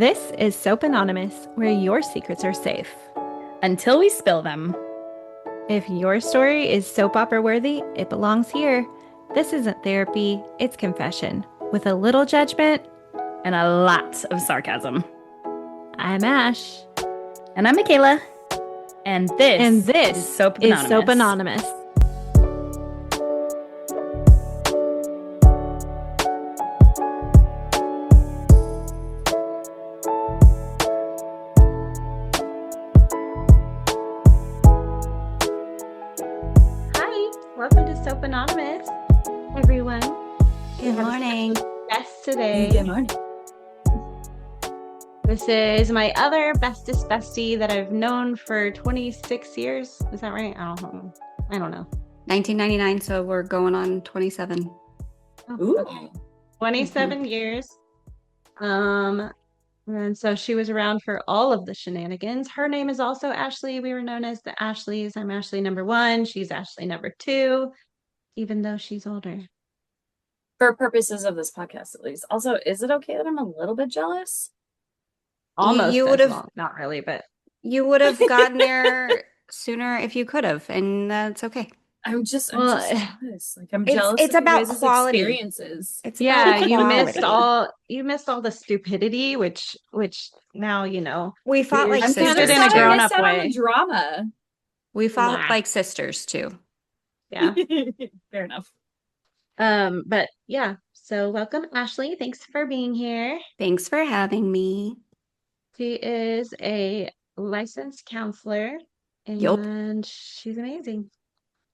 This is Soap Anonymous, where your secrets are safe. Until we spill them. If your story is soap opera worthy, it belongs here. This isn't therapy, it's confession, with a little judgment And a lot of sarcasm. I'm Ash. And I'm Michaela. And this is Soap is Anonymous. Soap Anonymous. Hi, welcome to Soap Anonymous, everyone. Good morning. Guest today. Good morning. This is my other bestest bestie that I've known for 26 years. Is that right? I don't know. 1999, so we're going on 27. Ooh. Okay. 27 years. And so she was around for all of the shenanigans. Her name is also Ashley. We were known as the Ashleys. I'm Ashley number 1. She's Ashley number 2, even though she's older. For purposes of this podcast, at least. Also, is it okay that I'm a little bit jealous? Almost. You would have, not really, but you would have gotten there sooner if you could have, and that's okay. I'm just jealous. Like I'm It's- jealous. it's of about your guys' quality. experiences. It's yeah, about you quality. missed all the stupidity, which now you know. We fought You're like just sisters. in a I grown-up missed out on way. the drama. We fought Nah. like sisters too. Yeah. Fair enough. But yeah, so welcome, Ashley. Thanks for being here. Thanks for having me. She is a licensed counselor and she's amazing.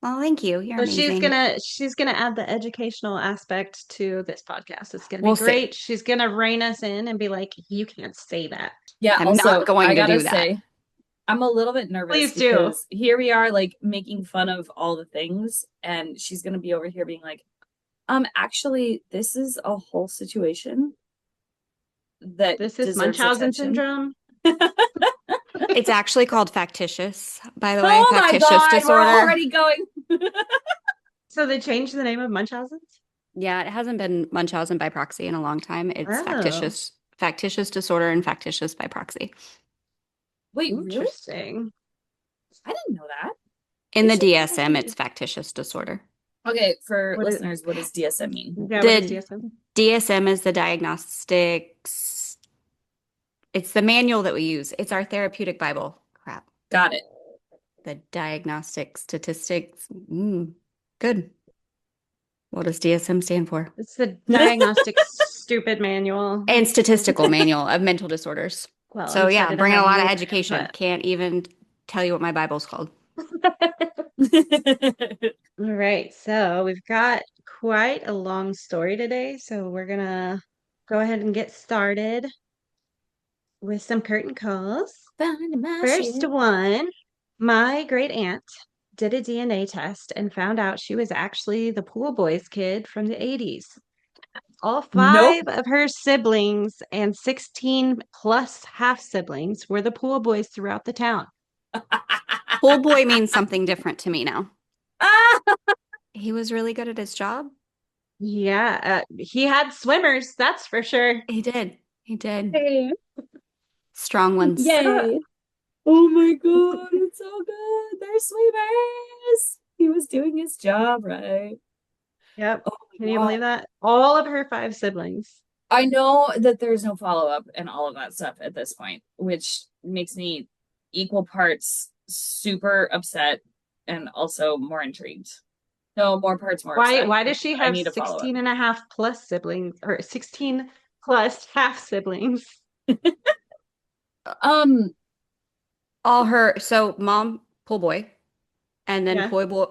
Well, thank you. You're So amazing. she's gonna add the educational aspect to this podcast. It's gonna be We'll see. great. She's gonna rein us in and be like, you can't say that. Yeah, I'm also, not going I to gotta do that. say, I'm a little bit nervous Please do. because here we are, like, making fun of all the things, and she's gonna be over here being like, actually, this is a whole situation that This is deserves Munchausen attention. syndrome. It's actually called factitious, by the way. Oh my Factitious God, disorder. we're already going. So they changed the name of Munchausen's? Yeah, it hasn't been Munchausen by proxy in a long time. It's Oh. factitious disorder and factitious by proxy. Wait, really? Interesting. I didn't know that. In the They should DSM, probably- it's factitious disorder. Okay, for What is- listeners, what does DSM mean? Yeah, The- what is DSM? DSM is the diagnostics. It's the manual that we use. It's our therapeutic Bible. Crap. Got it. The diagnostic statistics. Good. What does DSM stand for? It's the diagnostic stupid manual. And statistical manual of mental disorders. Well, So yeah, instead bringing a lot of having education. but- Can't even tell you what my Bible's called. All right, so we've got quite a long story today, so we're gonna go ahead and get started with some curtain calls. First one, my great aunt did a DNA test and found out she was actually the Pool Boys kid from the 80s. All 5 of her siblings and 16 plus half siblings were the Pool Boys throughout the town. Pool boy means something different to me now. He was really good at his job. Yeah, he had swimmers, that's for sure. He did. He did. Hey. Strong ones. Yay. Oh my God, it's so good. They're swimmers. He was doing his job right. Yep. Oh my Can you God. believe that? All of her 5 siblings. I know that there's no follow-up and all of that stuff at this point, which makes me equal parts super upset and also more intrigued. No, more parts more upset. Why does she I have need a follow-up. 16 and a half plus siblings or 16 plus half siblings? All her, so mom, pool boy, and then Yeah. pool boy,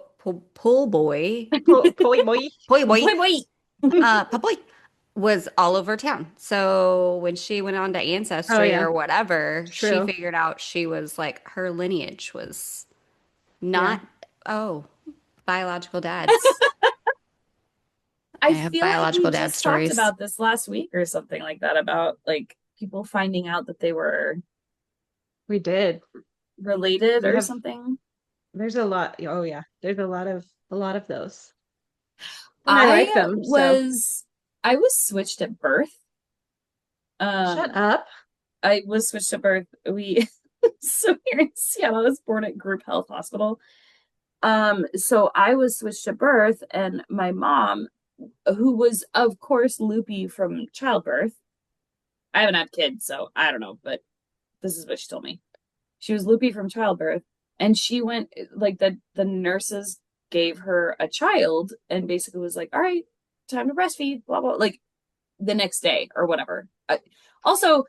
Poi boy. pool boy, Wait. pool boy was all over town. So when she went on to Ancestry yeah. or whatever, she True. figured out she was like, her lineage was not, biological dads. I have feel like biological we dad just stories. talked about this last week or something like that about like people finding out that they were We did. related We or have- something. There's a lot. Oh yeah. There's a lot of those. And I like them. So. I was switched at birth. Shut up. I was switched at birth. We so here in Seattle, I was born at Group Health Hospital. So I was switched at birth, and my mom, who was of course loopy from childbirth. I haven't had kids, so I don't know, but this is what she told me. She was loopy from childbirth, and she went like the nurses gave her a child and basically was like, "All right, time to breastfeed." Blah blah. Like the next day or whatever. Also,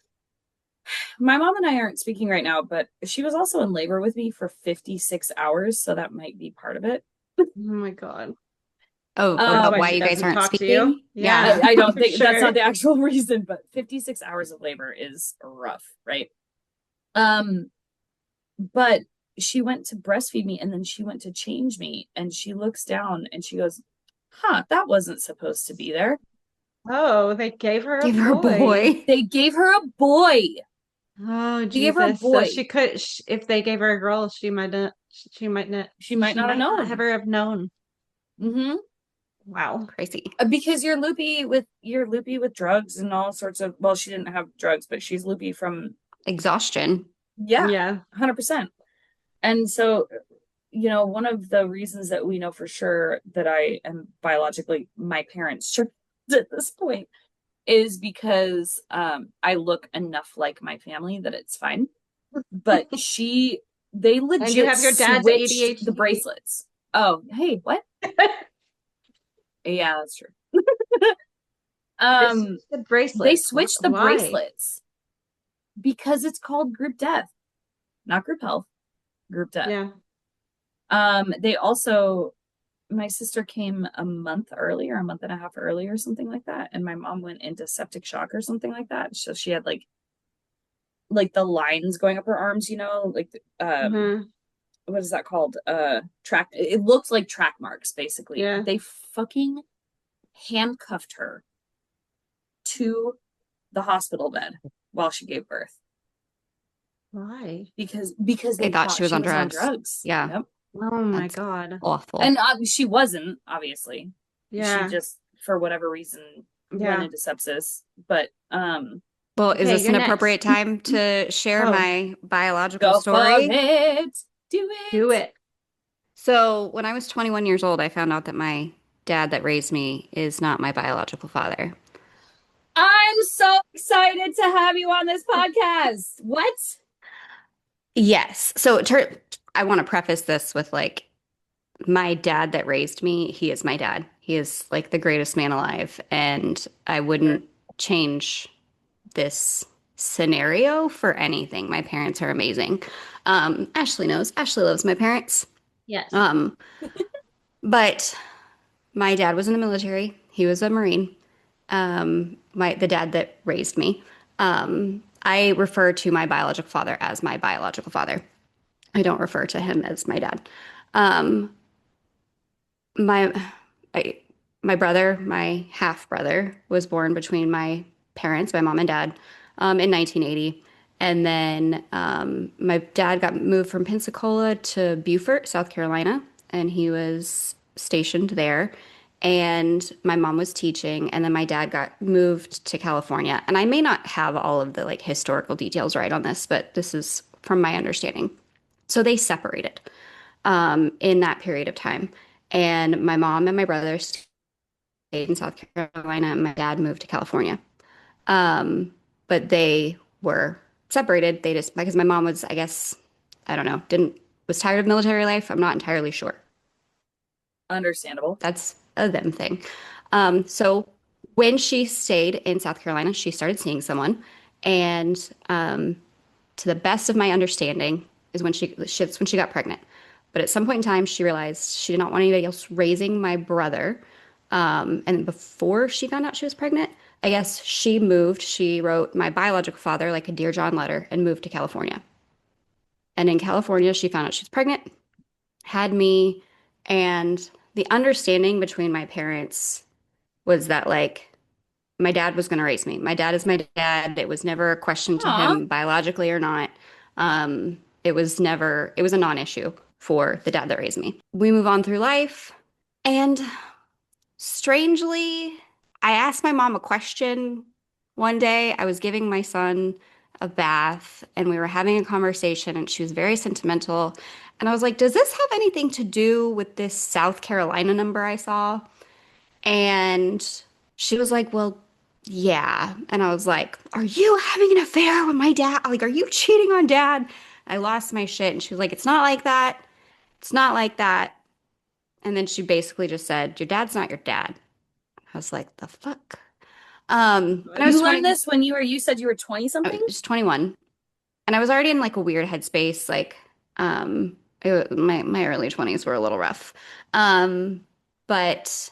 my mom and I aren't speaking right now, but she was also in labor with me for 56 hours, so that might be part of it. Oh my God. Oh, That's about why Um, why she you guys doesn't aren't talk to you. speaking? Yeah. Yeah, I don't for think that's not sure. the actual reason, but 56 hours of labor is rough, right? Um, but she went to breastfeed me and then she went to change me and she looks down and she goes, "Huh, that wasn't supposed to be there." Oh, they gave her a Give her a boy. boy. They gave her a boy. Oh, They gave her a Jesus. So boy. she could, if they gave her a girl, She might she not have might not have known. ever have known. Mm-hmm. Crazy. Because you're loopy with drugs and all sorts of, well, she didn't have drugs, but she's loopy from, Exhaustion. yeah, Yeah. 100%. And so, one of the reasons that we know for sure that I am biologically my parents' child at this point is because I look enough like my family that it's fine. But they And you legit have your dad's switched the ADHD. bracelets. Oh, hey, what? Yeah, that's true. They Um, switched the they bracelets. switched the Why? bracelets because it's called group death, not group health, group death. Yeah. They also, my sister came a month earlier, a month and a half earlier, something like that, and my mom went into septic shock or something like that. So she had like the lines going up her arms, like Hmm. what is that called? Track. It looked like track marks, basically. Yeah. They fucking handcuffed her to the hospital bed while she gave birth Why? because They they thought she thought was she on was on drugs. drugs. Yeah. Yep. Oh my That's God. awful. And she wasn't, obviously. She Yeah. just, for whatever reason, went Yeah. into sepsis. But Well, is Okay, this you're an next. appropriate time to share Oh, my biological go for story? it. Do do it. it. So, when I was 21 years old, I found out that my dad that raised me is not my biological father. I'm so excited to have you on this podcast. What? Yes. So, I want to preface this with my dad that raised me, he is my dad. He is like the greatest man alive, and I Sure. wouldn't change this scenario for anything. My parents are amazing. Ashley knows. Ashley loves my parents. Yes. Um, but my dad was in the military. He was a Marine. The dad that raised me. I refer to my biological father as my biological father. I don't refer to him as my dad. Um, my I, my brother, my half brother, was born between my parents, my mom and dad, in 1980. And then my dad got moved from Pensacola to Beaufort, South Carolina, and he was stationed there. And my mom was teaching, and then my dad got moved to California. And I may not have all of the historical details right on this, but this is from my understanding. So they separated in that period of time. And my mom and my brother stayed in South Carolina, and my dad moved to California. But they were separated. They just, because my mom was, I guess, I don't know, was tired of military life. I'm not entirely sure. Understandable. That's a them thing. So when she stayed in South Carolina, she started seeing someone. And to the best of my understanding, is when she got pregnant. But at some point in time, she realized she did not want anybody else raising my brother. And before she found out she was pregnant, I guess she moved. She wrote my biological father like a Dear John letter and moved to California. And in California, she found out she was pregnant, had me, and the understanding between my parents was that my dad was going to raise me. My dad is my dad. It was never a question to Aw. him biologically or not. It was a non-issue for the dad that raised me. We move on through life. And strangely, I asked my mom a question one day. I was giving my son a bath and we were having a conversation and she was very sentimental. And I was like, does this have anything to do with this South Carolina number I saw? And she was like, well, yeah. And I was like, are you having an affair with my dad? Like, are you cheating on dad? I lost my shit. And she was like, it's not like that. It's not like that. And then she basically just said, your dad's not your dad. I was like, the fuck? And I was You learned 20, this when you said you were 20 I was something? just 21. And I was already in like a weird headspace. Like, my early 20s were a little rough. Um, but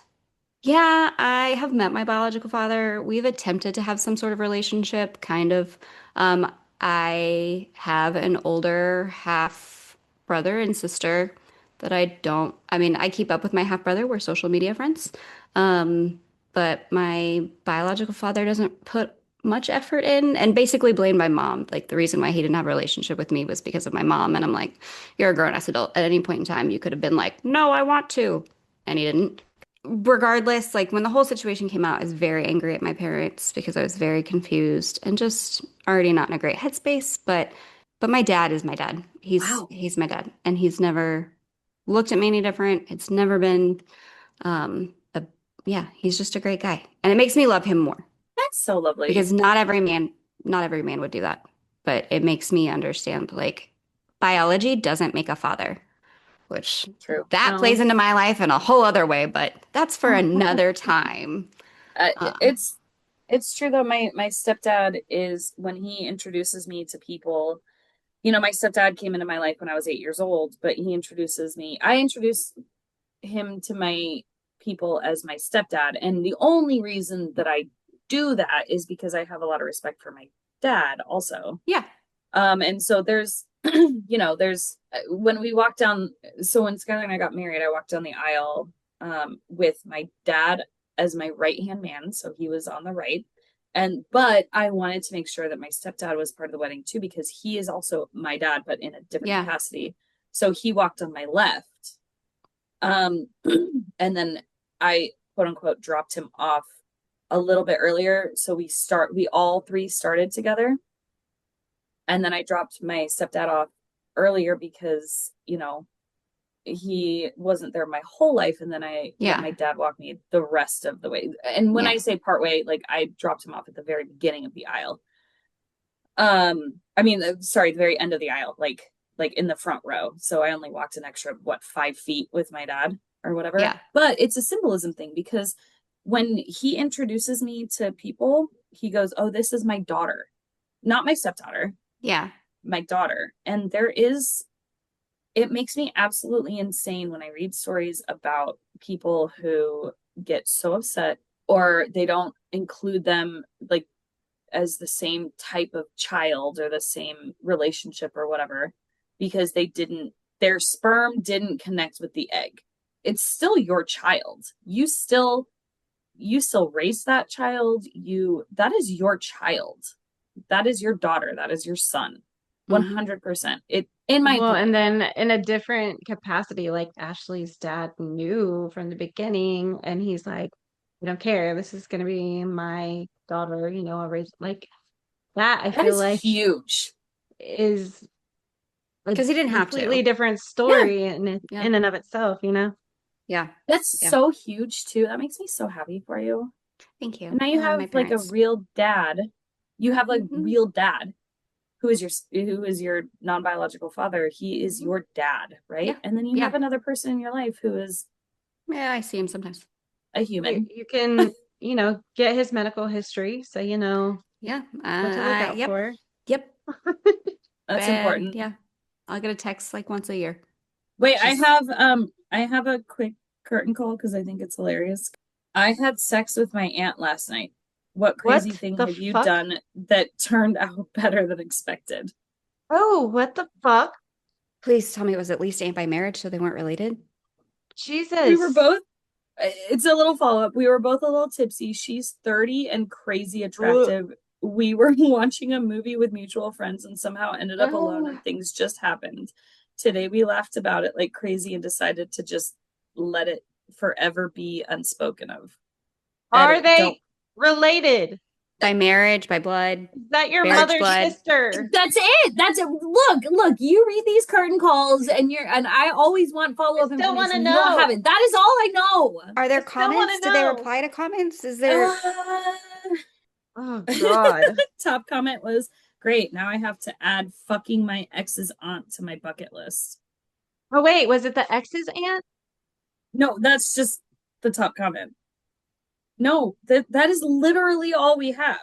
yeah, I have met my biological father. We've attempted to have some sort of relationship, kind of. Um, I have an older half brother and sister that I mean, I keep up with my half brother. We're social media friends. But my biological father doesn't put much effort in and basically blamed my mom. Like the reason why he didn't have a relationship with me was because of my mom. And I'm like, you're a grown-ass adult. At any point in time, you could have been like, no, I want to. And he didn't. Regardless, like when the whole situation came out, I was very angry at my parents because I was very confused and just already not in a great headspace. But my dad is my dad. Wow. He's my dad, and he's never looked at me any different. It's never been a yeah, he's just a great guy. And it makes me love him more That's so lovely. because not every man would do that. But it makes me understand like biology doesn't make a father, which True. that plays No. into my life in a whole other way, but that's for another time. Uh, Um, it's it's true though. My stepdad is when he introduces me to people. My stepdad came into my life when I was 8 years old, but he introduces me. I introduce him to my people as my stepdad, and the only reason that I do that is because I have a lot of respect for my dad, also. yeah, And so there's, there's when we walk down. So when Skylar and I got married, I walked down the aisle with my dad as my right hand man, so he was on the right. But I wanted to make sure that my stepdad was part of the wedding too, because he is also my dad, but in a different yeah, capacity. So he walked on my left. Um, and then I quote unquote dropped him off a little bit earlier. So we all three started together. And then I dropped my stepdad off earlier because, he wasn't there my whole life. And then I let yeah, my dad walk me the rest of the way. And when yeah, I say part way, like I dropped him off at the very beginning of the aisle. Sorry, the very end of the aisle, like in the front row. So I only walked an extra, 5 feet with my dad or whatever. yeah, But it's a symbolism thing because when he introduces me to people, he goes, "Oh, this is my daughter, not my stepdaughter, yeah, my daughter." And it makes me absolutely insane when I read stories about people who get so upset or they don't include them like as the same type of child or the same relationship or whatever because their sperm didn't connect with the egg. It's still your child. You still raise that child. That is your child. That is your daughter. That is your son. hmm 100%. In my Well, and opinion. then in a different capacity, like Ashley's dad knew from the beginning, and he's like, I don't care. This is gonna be my daughter, I'll raise like that. I That feel is like huge. is a because he didn't have completely to. different Yeah. story in Yeah, in and of itself. yeah, That's yeah. so huge too. That makes me so happy for you. Thank you. And now you I love my have like a parents. real dad. You have like Hmm. real dad who is your non-biological father. He is Hmm. your dad, right? Yeah, And then you yeah, have another person in your life who is yeah. I see him sometimes. a You, human. you can, get his medical history so you know Yeah, what to look out yep, for. yep. That's Bad. important. Yeah, I'll get a text like once a year. Wait, I Just have a quick curtain call because I think it's hilarious. I had sex with my aunt last night. What crazy What thing the have you fuck? done that turned out better than expected? Oh, what the fuck? please tell me it was at least ain't by marriage, so they weren't related. We were Jesus. both It's a little follow-up. We were both a little tipsy. She's 30 and crazy Ugh. attractive. We were watching a movie with mutual friends and somehow ended up alone Oh. and things just happened. Today we laughed about it like crazy and decided to just let it forever be unspoken of. Are Don't they related? By marriage, by blood, Is that your marriage mother's blood. sister? That's it. That's it. Look, you read these curtain calls and I always want I follow-up still want to information. You don't have know. it. That is all I know. Are there I still want comments? to Did they know. reply to comments? Is there Uh, Oh God. top comment was great. Now I have to add fucking my ex's aunt to my bucket list. Oh wait, was it the ex's aunt? No, that's just the top comment. No, that is literally all we have.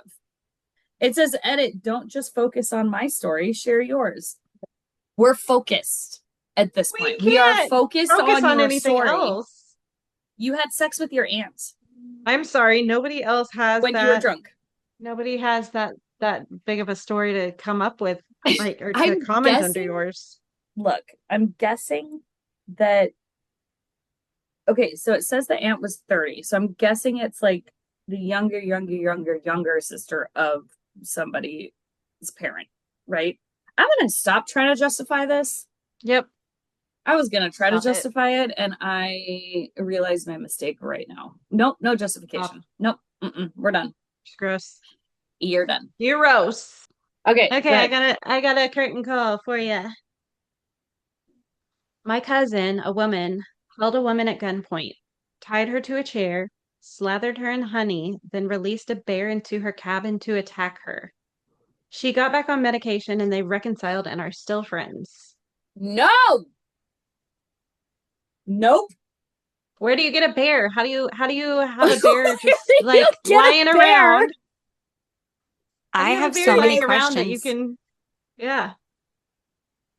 It says edit, don't just focus on my story, share yours. We're focused at this We point. We are can't focused focus on on your anything story. else. You had sex with your aunt I'm sorry, nobody else has when you were that. drunk. Nobody has that big of a story to come up with, like, or to I'm comment under guessing, yours. look, I'm guessing that, okay, so it says the aunt was 30. So I'm guessing it's like the younger sister of somebody's parent, right? I'm going to stop trying to justify this. Yep. I was going to try to Stop it. justify it, and I realize my mistake right now. Nope, no justification. Nope, we're done. It's gross. You're done. You're gross. Okay, Okay, I got a curtain call for you. My cousin, a woman, held a woman at gunpoint, tied her to a chair, slathered her in honey, then released a bear into her cabin to attack her. She got back on medication and they reconciled and are still friends. No! Nope. Where do you get a bear? How do you have a bear Where just do you like get a lying bear? around? How do I you have have a bear so many lying around that you questions. can, yeah.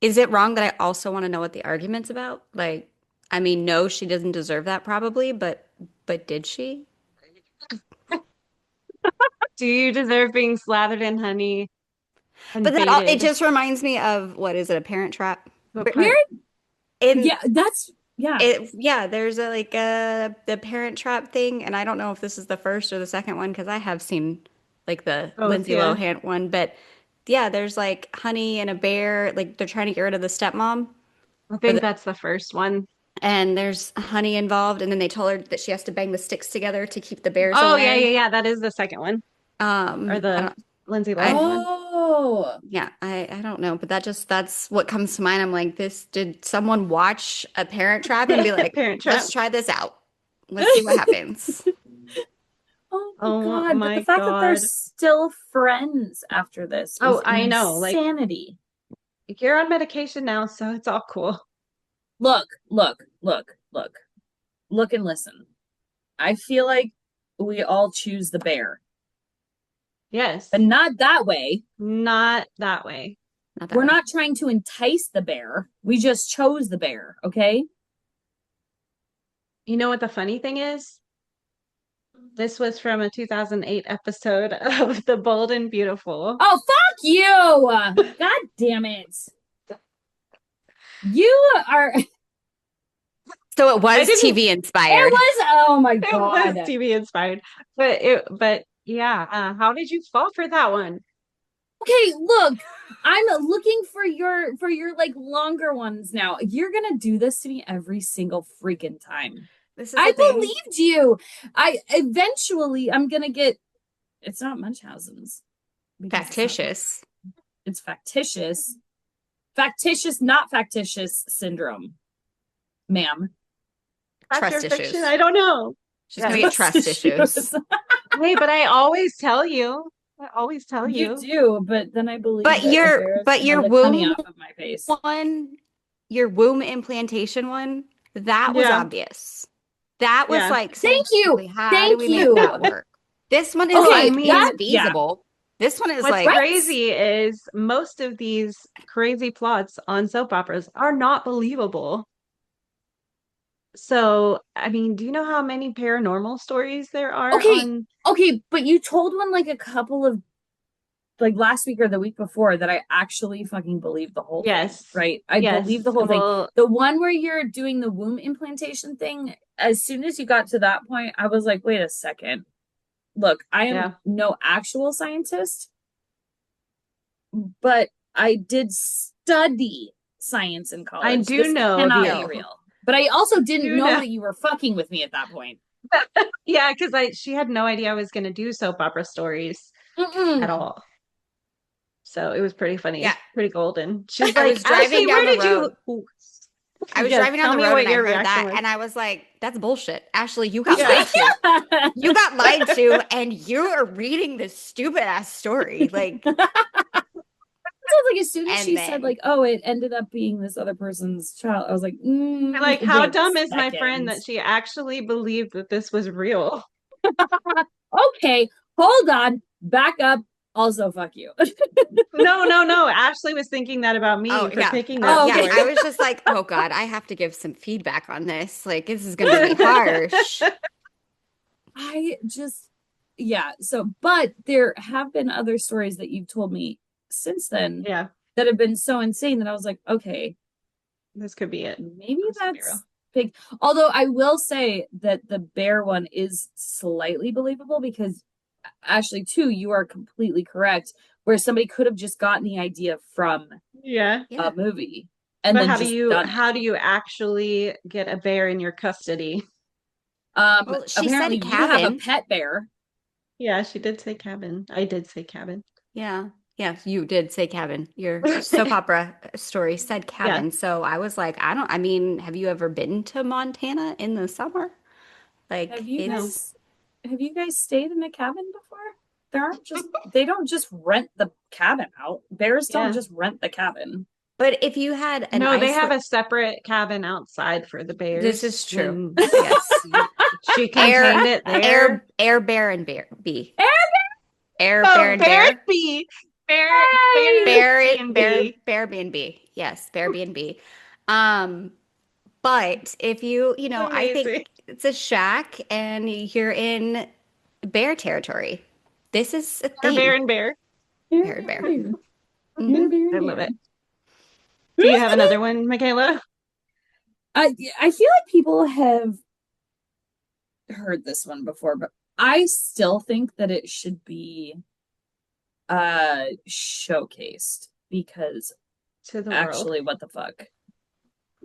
Is it wrong that I also want to know what the argument's about? Like, I mean, no, she doesn't deserve that probably, but did she? Do you deserve being slathered in honey and But that all, it baited? just reminds me of what is it, a parent trap? What Weird? part? In Yeah, that's, yeah. it, yeah, there's a like the parent trap thing, and I don't know if this is the first or the second one because I have seen like the Both, Lindsay yeah. Lohan one, but yeah, there's like honey and a bear, like they're trying to get rid of the stepmom, I or think that's the first one. and there's honey involved, and then they told her that she has to bang the sticks together to keep the bears Oh, yeah, yeah, away. yeah. That is the second one. Or I the don't, Lindsay I Lohan one. Oh, yeah, I don't know, but that's what comes to mind. I'm like, this did someone watch a Parent Trap and be like, Parent Trap. let's try this out. Let's see what happens. oh my Oh God. But the my fact that they're God. still friends after this Oh, is I know. Like, insanity. you're on medication now, so it's all cool. Look, look and listen. I feel like we all choose the bear, Yes. but not that way. Not that way. Not that We're way. not trying to entice the bear. We just chose the bear, okay? You know what the funny thing is? This was from a 2008 episode of The Bold and Beautiful. Oh, fuck you! God damn it. You are. So it was didn't- TV It inspired. was. Oh my It was God. TV inspired. But yeah, how did you fall for that one? Okay, look, I'm looking for your like longer ones now. You're gonna do this to me every single freaking time. This is I the thing. believed you. I eventually I'm gonna get. It's not Munchausen's. Because Factitious. It's factitious. Factitious, not factitious syndrome, ma'am. Fact or Trust fiction? issues. I don't know. She's gonna get trust issues. Hey, but I always tell you. I always tell You you. do, but then I believe But that your honey womb off of my face. one, your womb implantation one, that was Yeah. obvious. That was Yeah. like Thank you. scientifically, how do Thank we you. make that work? This one is Okay, like I mean, it's that- yeah. feasible. This one is What's like crazy is most of these crazy plots on soap operas are not believable. So, I mean, do you know how many paranormal stories there are Okay. on? Okay, but you told one like a couple of like last week or the week before that I actually fucking believed the whole Yes. thing, right? I Yes. believe the whole thing. Well, The one where you're doing the womb implantation thing, as soon as you got to that point, I was like, wait a second. Look, I am Yeah. no actual scientist, but I did study science in college. I do This know cannot the- be real. But I also didn't Do know know. that you were fucking with me at that point. yeah, because she had no idea I was going to do soap opera stories. at Mm-mm. all. So it was pretty funny, Yeah. pretty golden. She's I like, was Ashley, driving down where the did you? road. I was Yes, driving down tell the me road what and I your heard reaction that was. and I was like, that's bullshit. Ashley, you got Yeah. lied to. You got lied to and you are reading this stupid ass story. Like, So like as soon as and she said then like, oh, it ended up being this other person's child, I was like, Like, how wait a dumb is my friend second. that she actually believed that this was real? Okay, hold on, back up. Also, fuck you. No, no, no. Ashley was thinking that about oh me for yeah. picking that Oh yeah. story. I was just like, oh God, I have to give some feedback on this. Like, this is gonna be harsh. I just, yeah. So, but there have been other stories that you've told me since then Yeah, that have been so insane that I was like, okay, this could be it. maybe This could be real. that's big. Although I will say that the bear one is slightly believable because Ashley, too, you are completely correct. Where somebody could have just gotten the idea from Yeah. Yeah. a movie and But then just done it. how do you actually get a bear in your custody? Well, she Apparently said you have a cabin. pet bear. Yeah, she did say cabin. I did say cabin. Yeah. Yes, you did say cabin. Your soap opera story said Yeah. cabin. So I was like, I mean, have you ever been to Montana in the summer? Have Like you No. it's, guys have you guys stayed in a cabin before? They don't just rent the cabin out. Bears don't Yeah. just rent the cabin. but if you had an No, they have Iceland, a separate cabin outside for the this bears, is true. and Yes. she Air, contained it there. bear and bear, bee. Air Air, bear Oh, and bear bear. B. Bear Yay! Bear, B and bear, B. bear B&B. Yes, bear B&B. Um, but if you, I think Amazing. it's a shack and you're in bear territory. This is a Or bear thing. and bear. Bear, Bear, bear, bear. bear. Hmm. Bear, bear, I love bear. it. Do you have another one, Michaela? I feel like people have heard this one before, but I still think that it should be showcased because To the world. actually what the fuck.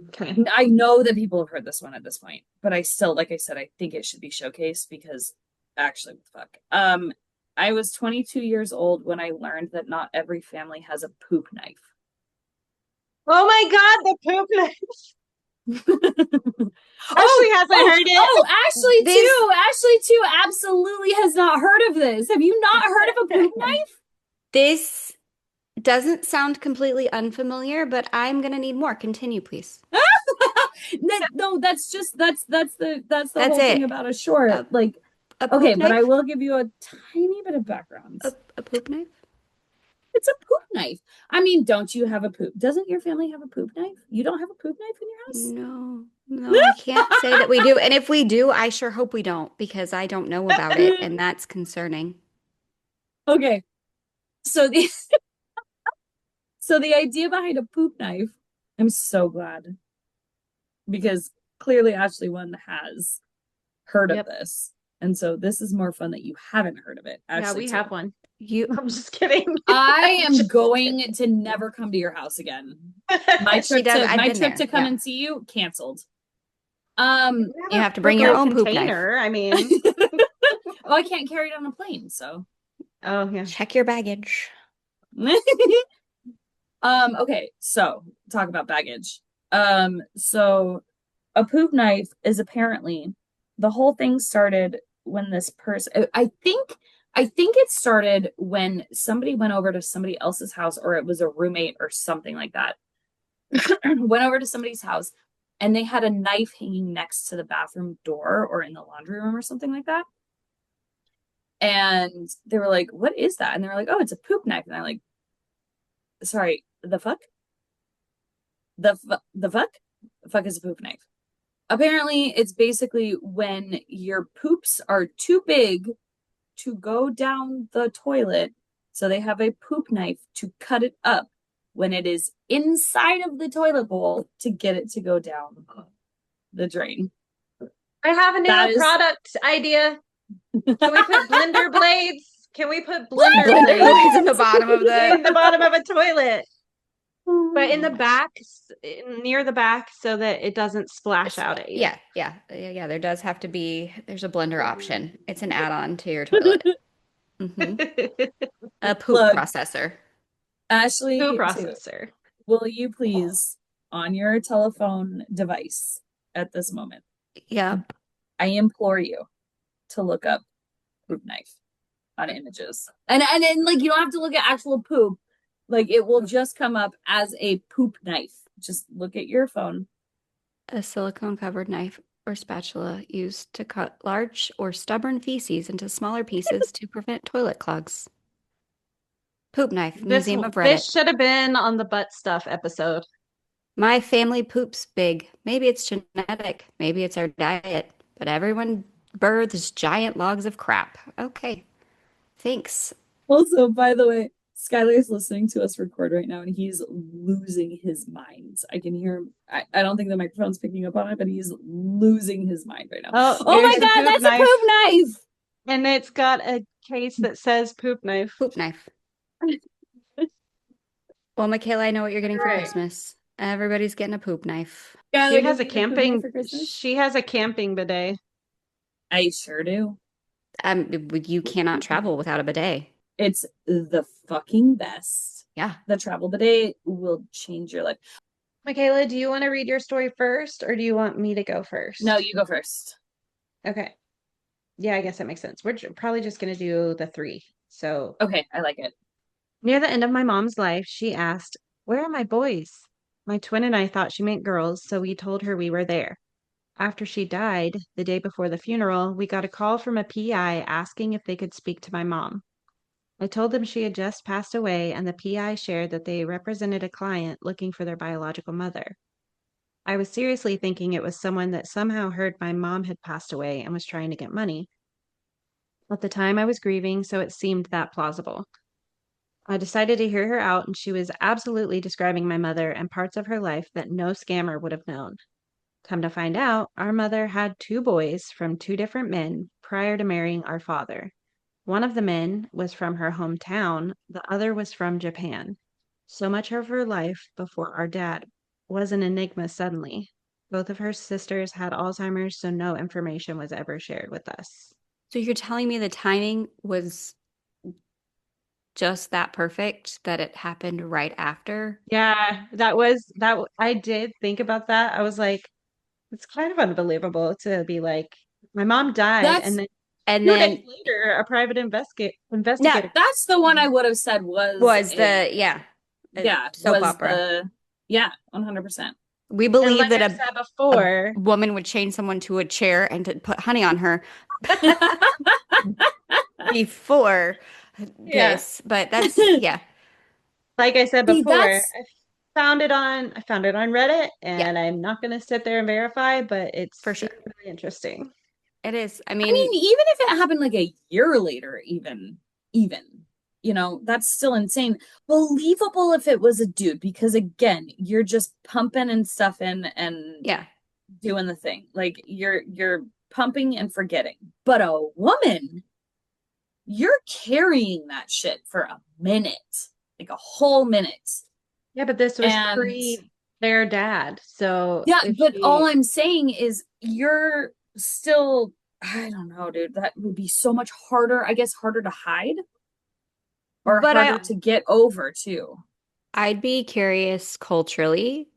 Okay. I know that people have heard this one at this point, but I still, like I said, I think it should be showcased because actually what the fuck. I was 22 years old when I learned that not every family has a poop knife. Oh my God, the poop knife. Oh, Ashley hasn't heard it. oh, Ashley This too. Ashley too absolutely has not heard of this. Have you not heard of a poop knife? this doesn't sound completely unfamiliar, but I'm gonna need more. Continue, please. No, that's the That's whole thing it. about a short. A, Like, a okay, poop but I knife? will give you a tiny bit of background. A poop knife? It's a poop knife. I mean, don't you have a poop? Doesn't your family have a poop knife? You don't have a poop knife in your house? No, no, I can't say that we do. And if we do, I sure hope we don't because I don't know about it, and that's concerning. Okay. So the so the idea behind a poop knife, I'm so glad because clearly Ashley one has heard of Yep. this. And so this is more fun that you haven't heard of it. Yeah, Actually, we too. have one. You, I'm just kidding. I am Just going to never come to your house again. My she trip does. to I've my been trip there. to come Yeah. and see you canceled. You a have to bring your separate own poop knife. container. I mean, Oh, I can't carry it on a plane, so. oh yeah. Check your baggage. Okay, so talk about baggage. So a poop knife is apparently the whole thing started when this person I think it started when somebody went over to somebody else's house or it was a roommate or something like that. Went over to somebody's house and they had a knife hanging next to the bathroom door or in the laundry room or something like that. And they were like, "What is that?" And they were like, "Oh, it's a poop knife." And I'm like, "Sorry, the fuck? The fuck? The fuck is a poop knife?" Apparently, it's basically when your poops are too big to go down the toilet, so they have a poop knife to cut it up when it is inside of the toilet bowl to get it to go down the drain. I have a That new is product idea. Can we put blender blades? Can we put blender Blender blades blades in the bottom of in the the. bottom of a toilet? But in the back, near the back, so that it doesn't splash out at you. Yeah, yeah, yeah, yeah. There does have to be. There's a blender option. It's an add-on to your toilet. Hmm. A poop Look, processor. Food Ashley, too. processor. Will you please, on your telephone device at this moment, Yeah. I implore you to look up poop knife on images. And then like you don't have to look at actual poop. Like it will just come up as a poop knife. Just look at your phone. A silicone covered knife or spatula used to cut large or stubborn feces into smaller pieces to prevent toilet clogs. Poop knife, This Museum of this Reddit. should have been on the butt stuff episode. My family poops big. Maybe it's genetic, maybe it's our diet, but everyone births giant logs of crap. Okay, thanks. Also, by the way, Skylar is listening to us record right now and he's losing his mind. I can hear him. I don't think the microphone's picking up on it, but he's losing his mind right now. Oh, Oh my here's the God, poop that's a knife. poop knife. And it's got a case that says poop knife. Poop knife. Well, Michaela, I know what you're getting for Right. Christmas. Everybody's getting a poop knife. Skylar, did you get a poop knife for Christmas? She has a camping bidet. I sure do. You cannot travel without a bidet. It's the fucking best. Yeah. The travel bidet will change your life. Michaela, do you want to read your story first or do you want me to go first? No, you go first. Okay. Yeah, I guess that makes sense. We're probably just going to do the three. So, Okay, I like it. near the end of my mom's life, she asked, "Where are my boys?" My twin and I thought she meant girls, so we told her we were there. After she died, the day before the funeral, we got a call from a PI asking if they could speak to my mom. I told them she had just passed away, and the PI shared that they represented a client looking for their biological mother. I was seriously thinking it was someone that somehow heard my mom had passed away and was trying to get money. At the time, I was grieving, so it seemed that plausible. I decided to hear her out, and she was absolutely describing my mother and parts of her life that no scammer would have known. Come to find out, our mother had two boys from two different men prior to marrying our father. One of the men was from her hometown, the other was from Japan. So much of her life before our dad was an enigma suddenly. Both of her sisters had Alzheimer's, so no information was ever shared with us. So you're telling me the timing was just that perfect that it happened right after? Yeah, I did think about that. I was like, it's kind of unbelievable to be like, my mom died, and That's then And 2 days then, later, a private yeah, investigator. that's the one I would have said was was a a yeah, soap was opera. the yeah, 100%. We And believe like that I said a before, woman would chain someone to a chair and to put honey on her before yeah, this, but that's, yeah, like I said See, before, that's I found it on Reddit, yeah, and I'm not going to sit there and verify, but it's for sure. super interesting. It is. I I mean, mean, even if it happened like a year later, even, that's still insane. Believable if it was a dude, because again, you're just pumping and stuffing and yeah. doing the thing. Like you're pumping and forgetting. But a woman, you're carrying that shit for a minute, like a whole minute. Yeah, but this was And pre their dad, so yeah, if but all she, I'm saying is you're still, I don't know, dude, that would be so much harder, I guess, harder to hide or But harder to get over too. I'd be curious culturally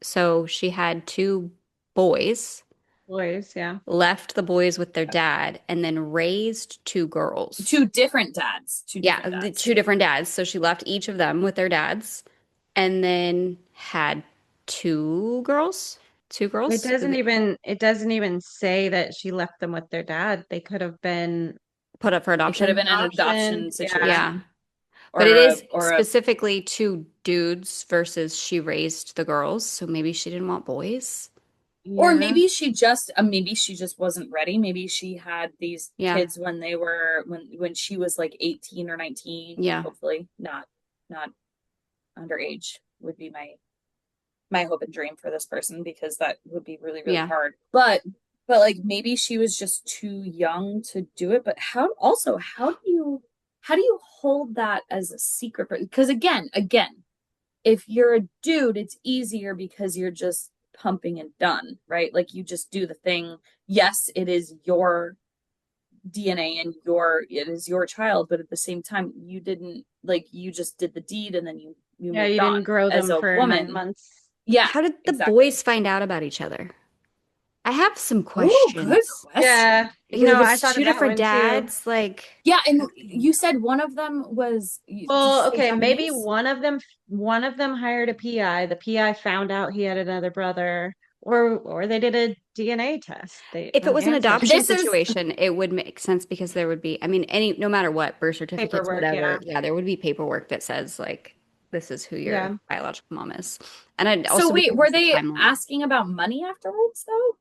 so she had two boys, boys, yeah. left the boys with their dad, and then raised two girls. Two different dads, two Yeah, different the dads. two different dads. So she left each of them with their dads and then had two girls. Two girls? It doesn't even say that she left them with their dad. They could have been Put up for It could have adoption. been an adoption. adoption Yeah. Yeah. situation But it is or a specifically two dudes versus she raised the girls. So maybe she didn't want boys. or Yeah. maybe she just wasn't ready. Maybe she had these Yeah. kids when they were when she was like 18 or 19, Yeah. hopefully not underage would be my hope and dream for this person because that would be really really Yeah. hard. But like maybe she was just too young to do it. But how do you hold that as a secret? Because again, if you're a dude, it's easier because you're just pumping and done, right? Like you just do the thing. Yes, it is your DNA and it is your child, but at the same time, you didn't like you just did the deed and then you Yeah, moved you didn't on grow as them a for nine woman. months. Yeah, How did the exactly. boys find out about each other? I have some Oh, good questions. Yeah, question. Because no, if I it's thought two of that different one too. dads, like, Yeah, and you said one of them was, did you Well, say okay, maybe Japanese? one of them hired a PI. The PI found out he had another brother, or they did a DNA test. They if it an was an adoption ancestry This is situation, it would make sense because there would be, I mean, no matter what, birth certificates, paperwork. whatever, Yeah, yeah, there would be paperwork that says, like, this is who your yeah. biological mom is. And I'd so also wait, because were the they timeline, asking about money afterwards though?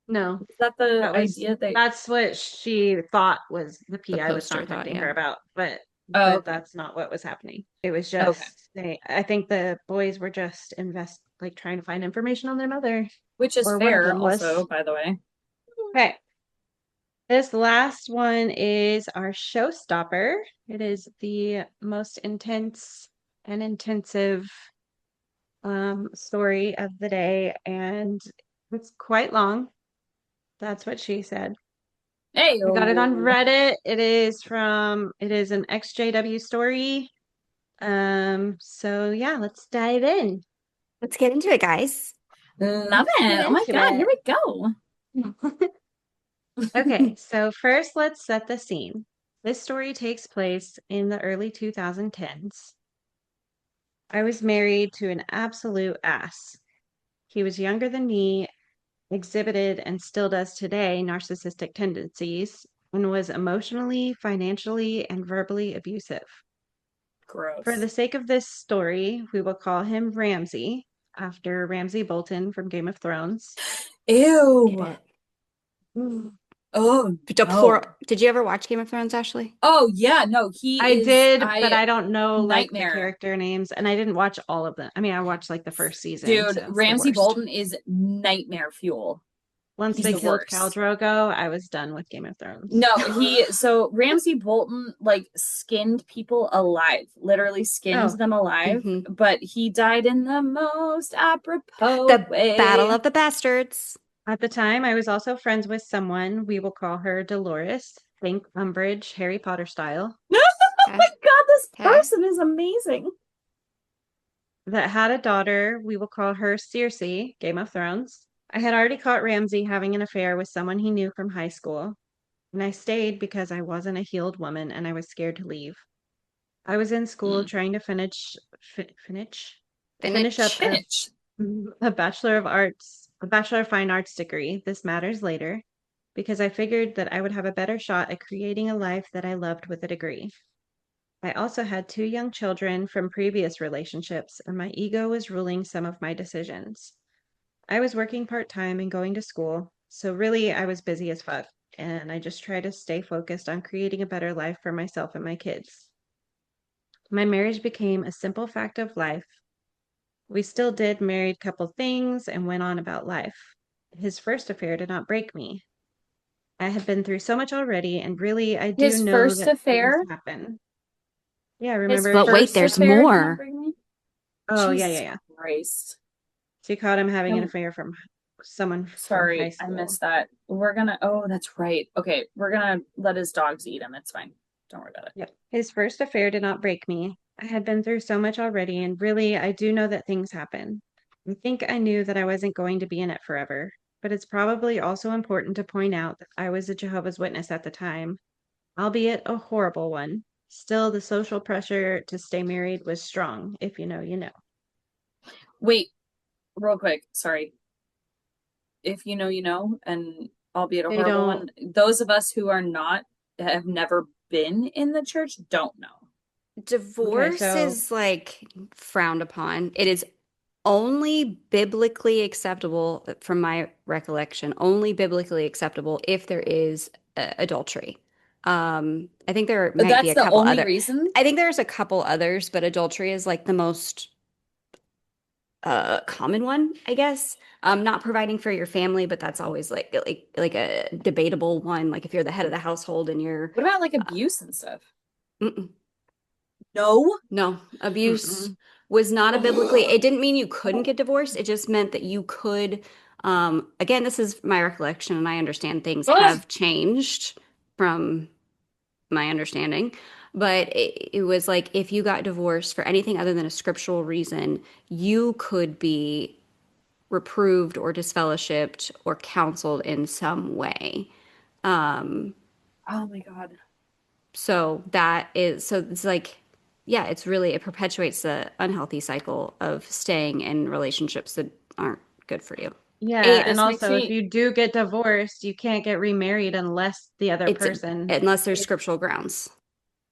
No, Is that the that was idea they that's what she thought was the the PI was poster thought, contacting her yeah. about, Oh, but okay. that's not what was happening. It was Okay. just I think the boys were just like trying to find information on their mother, Which is or one of fair them also, was. by the way. Okay. This last one is our showstopper. It is the most intense and intensive story of the day, and it's quite long. That's what she said. Hey, I got it on Reddit. It is an XJW story. So yeah, let's dive in. Let's get into it, guys. love Let's get it. Oh my God, into here we go. it. Okay, so first let's set the scene. This story takes place in the early 2010s. I was married to an absolute ass. He was younger than me, exhibited and still does today narcissistic tendencies, and was emotionally, financially, and verbally abusive. For the Gross. sake of this story, we will call him Ramsay, after Ramsay Bolton from Game of Thrones. Get Ew. it. Mm. Oh Deplorable. no. Did you ever watch Game of Thrones, Ashley? Oh yeah, no, he I is did, but I I don't know like the nightmare. character names, and I didn't watch all of them. I mean, I watched like the first season, Dude, so it's the Ramsey worst. Bolton is nightmare fuel. Once He's they the killed Khal worst. Drogo, I was done with Game of Thrones. No, so Ramsey Bolton like skinned people alive, literally skinned Oh, them alive, Hmm. but he died in the most apropos The Battle way. of the Bastards. at the time, I was also friends with someone, we will call her Dolores. Think Umbridge, Harry Potter style, Oh Okay. my God, this Okay. person is amazing. that had a daughter, we will call her Cersei, Game of Thrones. I had already caught Ramsay having an affair with someone he knew from high school, and I stayed because I wasn't a healed woman and I was scared to leave. I was in school Mm. trying to finish up Finnish. Spinach. a Bachelor of Fine Arts degree. This matters later because I figured that I would have a better shot at creating a life that I loved with a degree. I also had two young children from previous relationships, and my ego was ruling some of my decisions. I was working part-time and going to school, so really I was busy as fuck, and I just tried to stay focused on creating a better life for myself and my kids. My marriage became a simple fact of life. We still did married couple things and went on about life. His first affair did not break me. I had been through so much already, and really, I do His know first that things affair. happen. Yeah, His remember? But wait, first there's affair did not more. bring me. Oh, yeah, yeah, Jesus yeah. Christ. She caught him having an Um, affair from someone from high sorry, I school. missed that. We're gonna, oh, that's right. Okay, we're gonna let his dogs eat him. It's fine. Don't worry about it. Yep. His first affair did not break me. I had been through so much already, and really, I do know that things happen. I think I knew that I wasn't going to be in it forever, but it's probably also important to point out that I was a Jehovah's Witness at the time, albeit a horrible one. Still, the social pressure to stay married was strong. If you know, you know. Wait, real quick. Sorry. If you know, you know, and albeit a They horrible don't. one, those of us who are not, have never been in the church, don't know. Okay, Divorce so is like frowned upon. It is only biblically acceptable, from my recollection, only biblically acceptable if there is adultery. I think there might be That's a the couple only other. reason. I think there's a couple others, but adultery is like the most common one, I guess. Not providing for your family, but that's always like a debatable one. Like if you're the head of the household and you're What about like uh, abuse and stuff? mm-mm. No. No, abuse mm-mm. was not a biblically, it didn't mean you couldn't get divorced. It just meant that you could, again, this is my recollection, and I understand things Ugh. have changed from my understanding. But it was like if you got divorced for anything other than a scriptural reason, you could be reproved or disfellowshipped or counseled in some way. Um, Oh my God. so it's like, yeah, it's really, it perpetuates the unhealthy cycle of staying in relationships that aren't good for you. Yeah, And and This makes also if me you do get divorced, you can't get remarried unless the other it's person, unless there's scriptural grounds.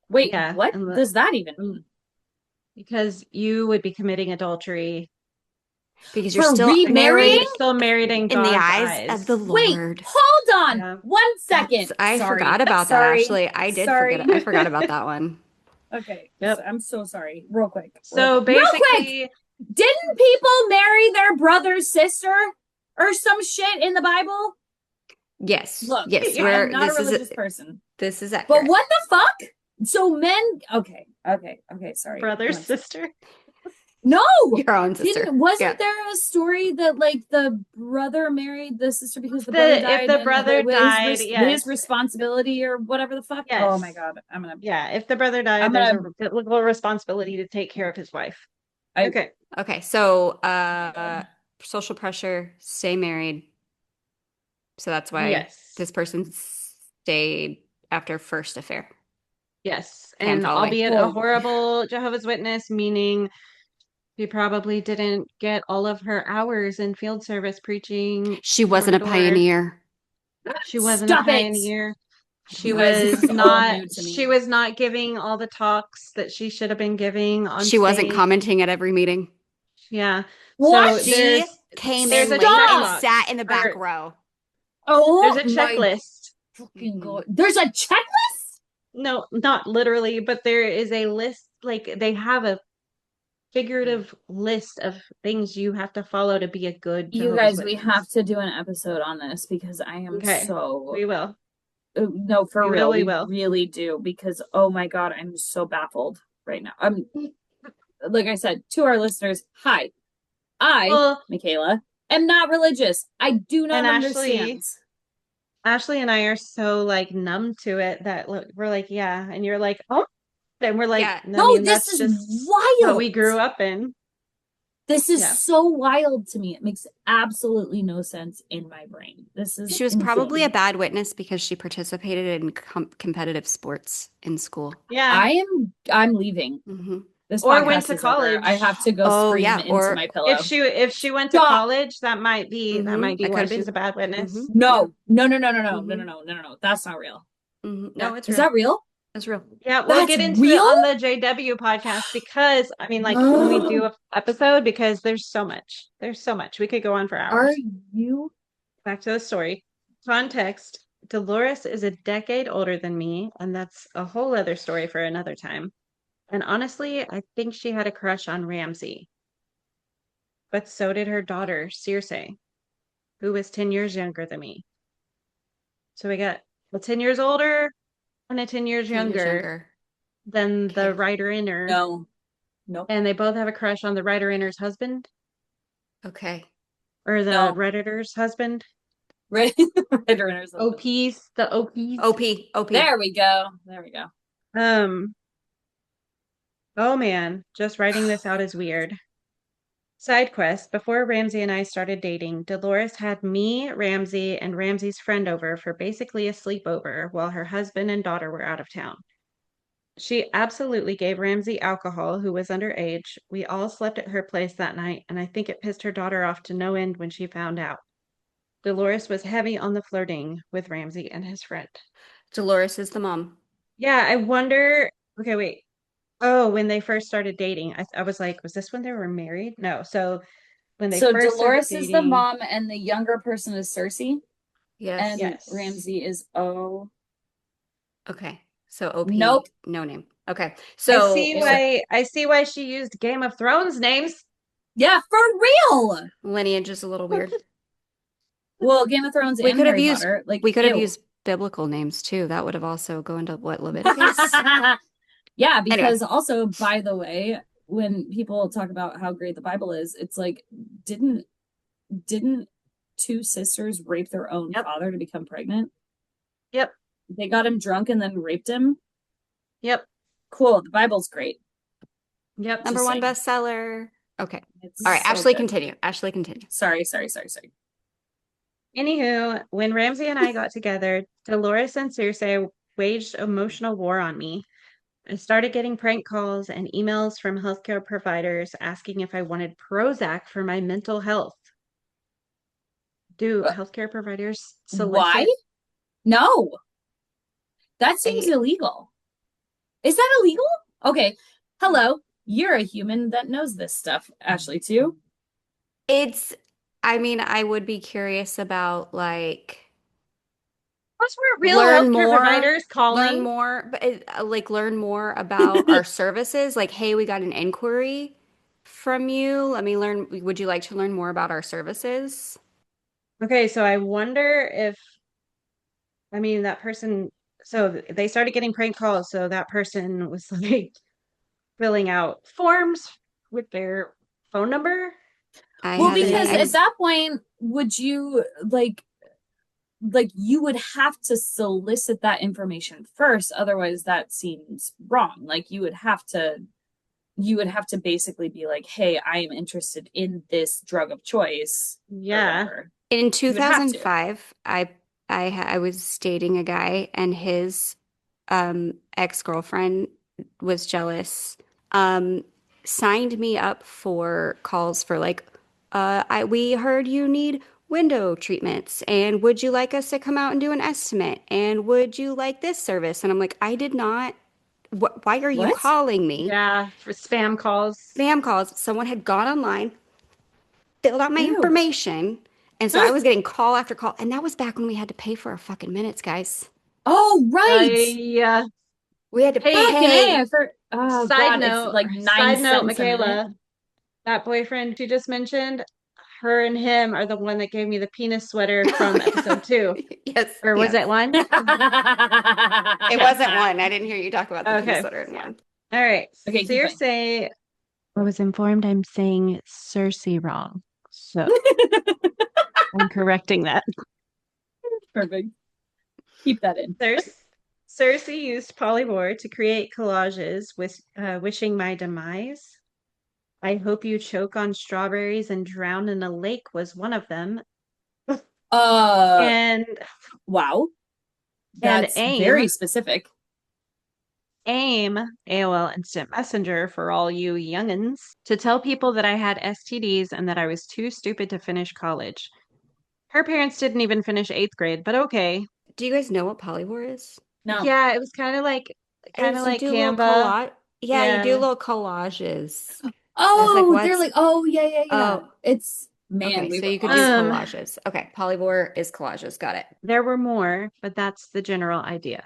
wait, yeah, what does that even mean? because you would be committing adultery Because you're For still while you're remarrying? married still married in in the God's eyes of the eyes. Wait, Lord. hold on Yeah. 1 second. I Sorry. forgot about that, Sorry. actually. I did forget. Sorry. I forgot about that one. Okay. Yep. I'm so sorry. Real quick. Real So quick. Real quick. basically, Didn't people marry their brother's sister or some shit in the Bible? Yes, Look, yes, I'm we're not a religious person. this is But accurate. what the fuck? So men, okay, sorry. brother, sister. No, Your own sister. Yeah. wasn't there a story that like the brother married the sister because the brother If died the and brother it was died, his yes. responsibility or whatever the fuck? Oh my Yes. God. Yeah, if the brother I'm died, there's a gonna, biblical responsibility to take care of his wife. I, Okay. Okay, so oh my God. social pressure, stay married. So that's why Yes. this person stayed after first affair. Yes. Okay, I'm And following. albeit a Oh, horrible Jehovah's Witness, meaning she probably didn't get all of her hours in field service preaching She door wasn't to a door. pioneer. She wasn't a stop it. pioneer. You guys, this is all new to She me. was not giving all the talks that she should have been giving on She wasn't stage. commenting at every meeting. Yeah. What? So She came there's in a late and Stop. checkbox sat in the back or row. there's Oh a my checklist. fucking Mhm. God. There's a checklist? No, not literally, but there is a list. Like they have a figurative list of things you have to follow to be a good You Jehovah's guys, we have Witness. to do an episode on this because I am Okay, so we will. no, for We real. really We will. really do because oh my God, I'm so baffled right now. I'm like I said to our listeners, hi. I, Well, Michaela, am not religious. I do and not understand. Ashley and I are so like numb to it that look, we're like, yeah, and you're like, oh, and we're like, Yeah. I No, mean, this that's is just what we wild. grew up in. This is Yeah. so wild to me. It makes absolutely no sense in my brain. This is She was probably a insane. bad witness because she participated in competitive sports in school. Yeah. I'm leaving. Hmm. This Or went podcast to is over. I have college. to go Oh, scream yeah. into Or my pillow. If she went to Stop. college, that might be that could why have she's been. a bad Hmm. witness. Yeah. No, no, no, no, no, no, no, Hmm. no, no, no, no, no. That's not real. Hmm. Yeah. No, it's Is real. that real? It's real. Yeah, we'll That's get into it real? on the JW podcast because I mean, like when we do a episode, because there's so much. There's so much. We could go on for Are hours. you? Back to the story. Context. Dolores is a decade older than me, and that's a whole other story for another time. And honestly, I think she had a crush on Ramsey, but so did her daughter, Circe, who was 10 years younger than me. So we got a 10 years older and a 10 years 10 years younger younger. than the Okay. writer inner. No. Nope. And they both have a crush on the writer inner's husband Okay. or the No. redditor's husband. Right. Right. OPs, the OPs. OP. OP. There we go. There we go. Um, oh man, just writing this out is weird. Side quest, before Ramsey and I started dating, Dolores had me, Ramsey, and Ramsey's friend over for basically a sleepover while her husband and daughter were out of town. She absolutely gave Ramsey alcohol, who was underage. We all slept at her place that night, and I think it pissed her daughter off to no end when she found out. Dolores was heavy on the flirting with Ramsey and his friend. Dolores is the mom. Yeah, I wonder. Okay, wait. Oh, when they first started dating, I was like, was this when they were married? No. So when they So first started Dolores is the dating, mom, and the younger person is Cersei, Yes. and yes. Ramsey is oh Okay. So OP, nope. no name. Okay. I So see why she used Game of Thrones names. Yeah, for real. lineage is a little weird. Well, Game of Thrones We and could have Harry used Potter, like we could have ew. used biblical names too. That would have also go into what Leviticus. Yeah, Anyway, because also, by the way, when people talk about how great the Bible is, it's like, didn't didn't two sisters rape their own Yep. father to become pregnant? Yep. They got him drunk and then raped him. Yep. Cool. The Bible's great. Yep. Number Just one saying. bestseller. Okay. It's All right. so Ashley, good. continue. Ashley, continue. Sorry. Anywho, when Ramsey and I got together, Dolores and Circe waged emotional war on me. I started getting prank calls and emails from healthcare providers asking if I wanted Prozac for my mental health. Do Uh, healthcare providers Why? solicit No, that seems a illegal. Is that illegal? Okay. Hello. You're a human that knows this stuff, Ashley, too. It's, I mean, I would be curious about like those were real learn healthcare more, providers calling? learn more, but like learn more about our services. Like, hey, we got an inquiry from you. Let me learn. Would you like to learn more about our services? Okay, so I wonder if, I mean, that person, so they started getting prank calls, so that person was like filling out forms with their phone number. I Well, have an because at And ex. that point, would you like you would have to solicit that information first, otherwise that seems wrong. Like you would have to basically be like, hey, I am interested in this drug of choice or yeah. whatever. In You would have to. 2005, I was dating a guy and his ex-girlfriend was jealous. Um Signed me up for calls for like I we heard you need window treatments and would you like us to come out and do an estimate and would you like this service? And I'm like, I did not. Why are you What? calling me? Yeah, for spam calls. Spam calls. Someone had gone online, filled out my Ew. information. And so I was getting call after call. And that was back when we had to pay for our fucking minutes, guys. Oh, right. Yeah. We had to Hey, Fucking A, pay. oh God, it's like nine side note, cents a minute. Michaela, that boyfriend you just mentioned, her and him are the one that gave me the penis sweater from episode 2. Yes, Or was yes. it 1? It wasn't one. I didn't hear you talk about the penis Okay. sweater in one. All right. Okay, keep going. Circe, I was informed I'm saying Circe wrong. So I'm correcting that. Perfect. Keep that in. Circe used polyvore to create collages with wishing my demise. I hope you choke on strawberries and drown in a lake was one of them. Uh, And wow. and That's very aim, specific. aim, AOL Instant Messenger for all you youngins, to tell people that I had STDs and that I was too stupid to finish college. Her parents didn't even finish 8th grade, but okay. Do you guys know what polyvore is? No. Yeah, it was kind of Is you like do little Canva. collage. Yeah, you do Yeah. little collages. I was like, Oh, they're what's like, oh yeah. oh, It's man, okay, we so were you could do awesome. collages. Okay, polyvore is collages. Got it. There were more, but that's the general idea.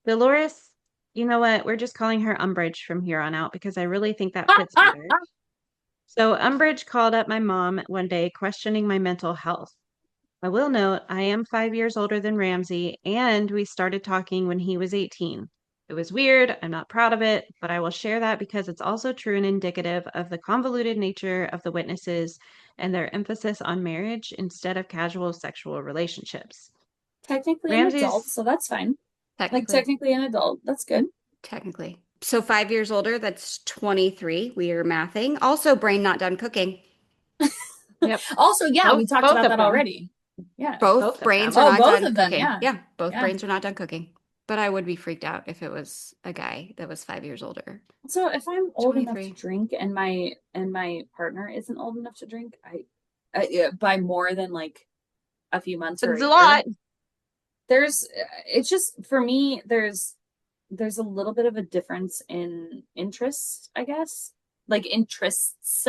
Dolores, you know what? We're just calling her Umbridge from here on out because I really think that fits better. So Umbridge called up my mom one day questioning my mental health. I will note I am 5 years older than Ramsey, and we started talking when he was 18. It was weird. I'm not proud of it, but I will share that because it's also true and indicative of the convoluted nature of the witnesses and their emphasis on marriage instead of casual sexual relationships. Technically an adult, Ramsey's, so that's fine. Like Technically, technically an adult. That's good. technically. So 5 years older, that's 23. We are mathing. Also, brain not done cooking. yep, Also, yeah, we talked both about of that them, already. Yeah. Both both of brains them. are Oh, not both done of them, cooking. yeah. Yeah, both Yeah. brains are not done cooking. But I would be freaked out if it was a guy that was 5 years older. So if I'm old enough to 23. drink and my partner isn't old enough to drink, I yeah, by more than like a few months or a It's a year, lot. there's it's just for me there's a little bit of a difference in interest, I guess. Like interests.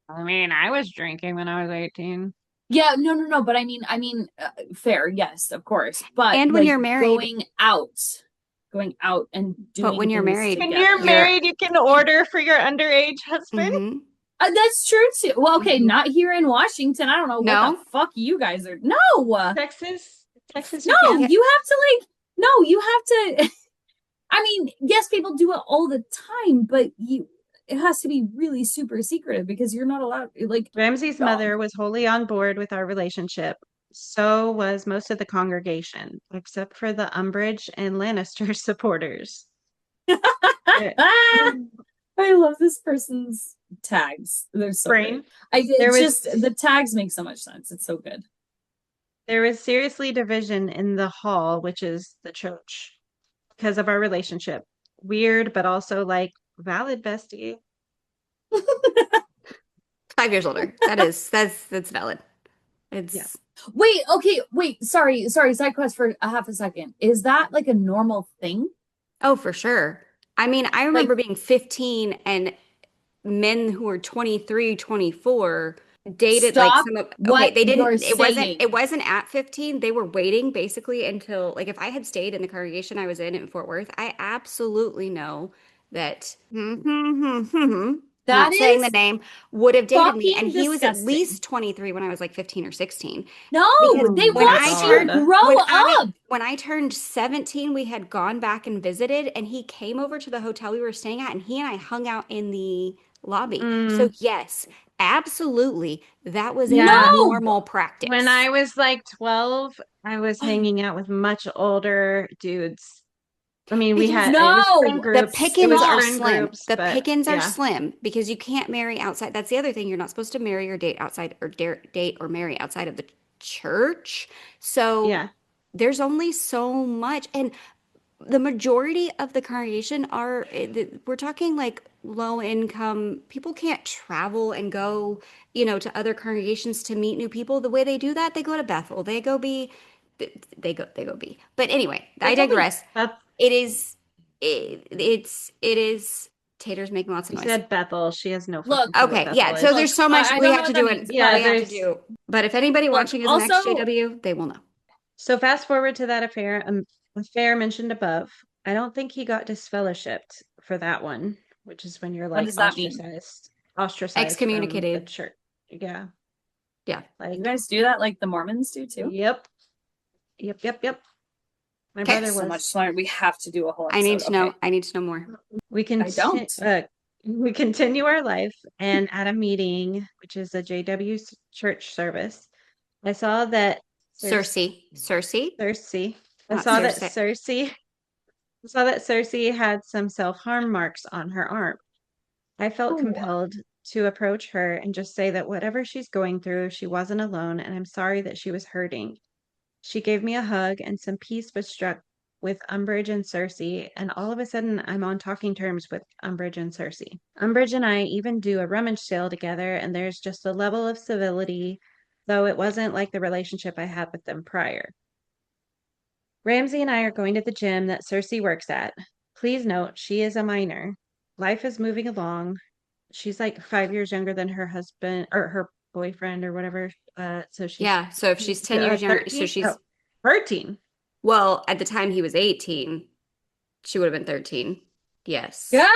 I mean, I was drinking when I was 18. Yeah, no, but I mean, fair, yes, of course. But And when like you're married, going out and but doing when you're things married, When you're together. you're married, you can order for your underage husband. mm-hmm. That's true too. Well, okay, Mm-hmm. not here in Washington. I don't know what the No? fuck you guys are. No, Texas, you no, can't. Yeah. you have to like, no, you have to. I mean, yes, people do it all the time, but it has to be really super secretive because you're not allowed. Like, Ramsey's dog. mother was wholly on board with our relationship. So was most of the congregation, except for the Umbridge and Lannister supporters. It- I love this person's tags. They're so Brain. good. I There it's just was the tags make so much sense. It's so good. there was seriously division in the hall, which is the church, because of our relationship. Weird, but also like valid bestie. 5 years older. That's valid. Yeah. It's Wait, okay, wait, sorry, side quest for a half a second. Is that like a normal thing? oh, for sure. I mean, I Like, remember being 15 and men who were 23, 24 dated like stop some of okay, what they you're didn't saying. it wasn't at 15. They were waiting basically until like if I had stayed in the congregation I was in Fort Worth, I absolutely know that That not saying the is name would have dated me and fucking he was at disgusting. least 23 when I was like 15 or 16 No, because they Oh when my I want you to turned God. grow up. when I turned 17, we had gone back and visited, and he came over to the hotel we were staying at, and he and I hung out in the lobby. So, Mm, yes, absolutely, that was a yeah. No. normal When practice. I was like 12, I was hanging out with much older dudes. I mean, Because it was friend No. the groups. It pickings was are Stop. friend slim. groups, The but pickings are yeah, slim because you can't marry outside. That's the other thing. You're not supposed to marry or date outside or date or marry outside of the church. So, yeah. there's only so much. And the majority of the congregation are we're talking like low income people can't travel and go to other congregations to meet new people. The way they do that, they go to Bethel, they go be they go be, but anyway, They I go be. digress. That's It is it is Tater's making lots of you noise. said Bethel. She has no Look, fucking clue what Okay, yeah, Bethel so is. there's so much I we don't know have what to that do means, it Yeah, we but have to there's do, but if anybody look, watching is an also, XJW, they will know. so fast forward to that affair mentioned above. I don't think he got disfellowshipped for that one, which is when you're what like does that mean? ostracized from the Excommunicated. church. Yeah, Yeah, You like guys do that like the Mormons do too? yep, yep. My okay, brother So much was. smarter. We have to do a whole I need episode. to know Okay. I need to know more. We can I don't. we continue our life, and at a meeting, which is a JW church service, I saw that Cersei, Cersei. I not saw that Cersei. Cersei. I saw that Cersei had some self-harm marks on her arm. I felt Oh, compelled to approach her and just say that whatever she's going through, she wasn't alone, and I'm sorry that she was hurting. She gave me a hug, and some peace was struck with Umbridge and Cersei, and all of a sudden I'm on talking terms with Umbridge and Cersei. Umbridge and I even do a rummage sale together, and there's just a level of civility, though it wasn't like the relationship I had with them prior. Ramsey and I are going to the gym that Cersei works at. Please note, she is a minor. Life is moving along. She's like 5 years younger than her husband or her boyfriend or whatever. So she's Yeah, so if she's 10 years younger, so 13. she's Oh, 13. well, at the time he was 18, she would have been 13. Yes. yeah.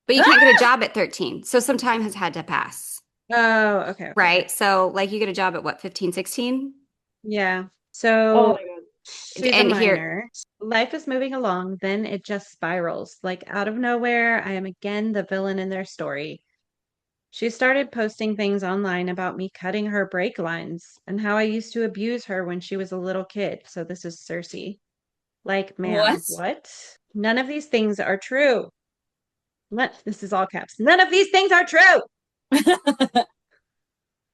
But you can't get a Ah! job at 13. So some time has had to pass, Oh, okay. right? So like you get a job at what, 15, 16? Yeah. Oh So my god. she's a And here, minor. Life is moving along, then it just spirals. Like out of nowhere, I am again the villain in their story. She started posting things online about me cutting her brake lines and how I used to abuse her when she was a little kid. So this is Cersei. Like, ma'am, What? what? None of these things are true. This is all caps. None of these things are true.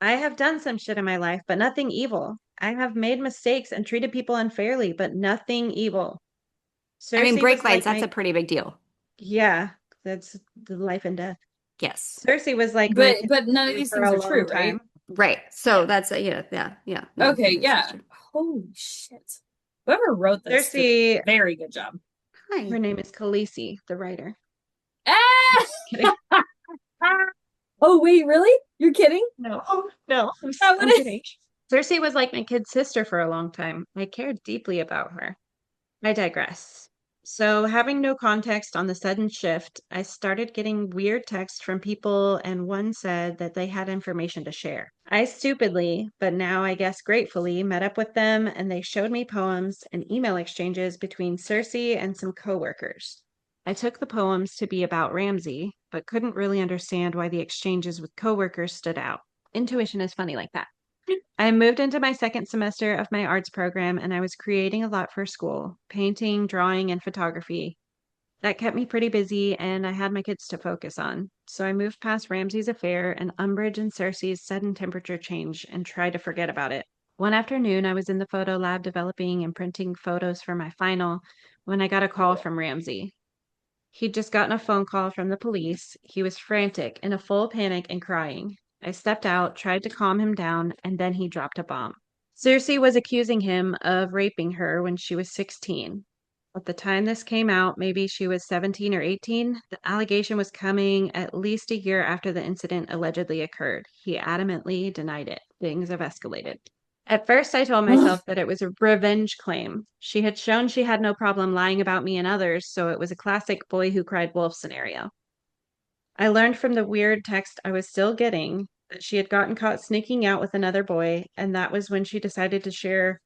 I have done some shit in my life, but nothing evil. I have made mistakes and treated people unfairly, but nothing evil. I mean, Cersei brake was lines, like that's a my, pretty big deal. yeah, that's the life and death. Yes. Cersei was like my But none of these for things a are long true, right? time. Right. So that's yeah. No, Okay, that's yeah. true. Holy shit. Whoever wrote this did a Cersei, very good job. Hi. her name is Khaleesi, the writer. Ah! Kidding. Oh wait, really? You're kidding? No, no, That would I'm kidding. Cersei was like my kid's sister for a long time. I cared deeply about her. I digress. So, having no context on the sudden shift, I started getting weird texts from people, and one said that they had information to share. I stupidly, but now I guess gratefully, met up with them, and they showed me poems and email exchanges between Cersei and some coworkers. I took the poems to be about Ramsay, but couldn't really understand why the exchanges with coworkers stood out. Intuition is funny like that. I moved into my second semester of my arts program and I was creating a lot for school, painting, drawing, and photography. That kept me pretty busy and I had my kids to focus on. So I moved past Ramsey's affair and Umbridge and Cersei's sudden temperature change and tried to forget about it. One afternoon, I was in the photo lab developing and printing photos for my final when I got a call from Ramsey. He'd just gotten a phone call from the police. He was frantic, in a full panic and crying. I stepped out, tried to calm him down, and then he dropped a bomb. Cersei was accusing him of raping her when she was 16. At the time this came out, maybe she was 17 or 18, the allegation was coming at least a year after the incident allegedly occurred. He adamantly denied it. Things have escalated. At first, I told myself that it was a revenge claim. She had shown she had no problem lying about me and others, so it was a classic boy who cried wolf scenario. I learned from the weird text I was still getting that she had gotten caught sneaking out with another boy, and that was when she decided to share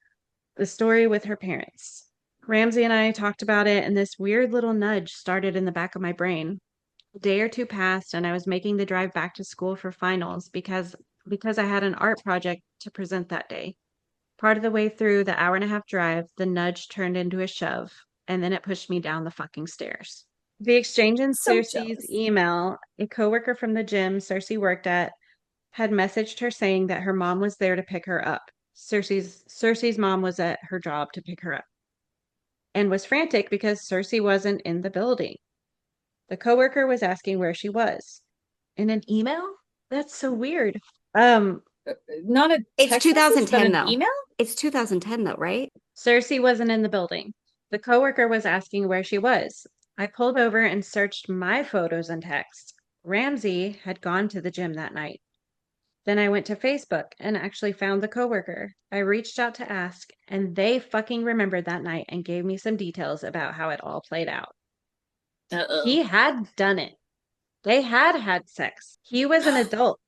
the story with her parents. Ramsey and I talked about it, and this weird little nudge started in the back of my brain. A day or two passed, and I was making the drive back to school for finals because I had an art project to present that day. Part of the way through the hour-and-a-half drive, the nudge turned into a shove, and then it pushed me down the fucking stairs. The exchange in So Cersei's jealous. email, a coworker from the gym Cersei worked at had messaged her saying that her mom was there to pick her up. Cersei's mom was at her job to pick her up and was frantic because Cersei wasn't in the building. The coworker was asking where she was. In an email? That's so weird. Not a It's text message, but 2010 an though. email? It's 2010 though, right? Cersei wasn't in the building. The coworker was asking where she was. I pulled over and searched my photos and texts. Ramsey had gone to the gym that night. Then I went to Facebook and actually found the coworker. I reached out to ask, and they fucking remembered that night and gave me some details about how it all played out. Uh-oh. He had done it. They had had sex. He was an adult.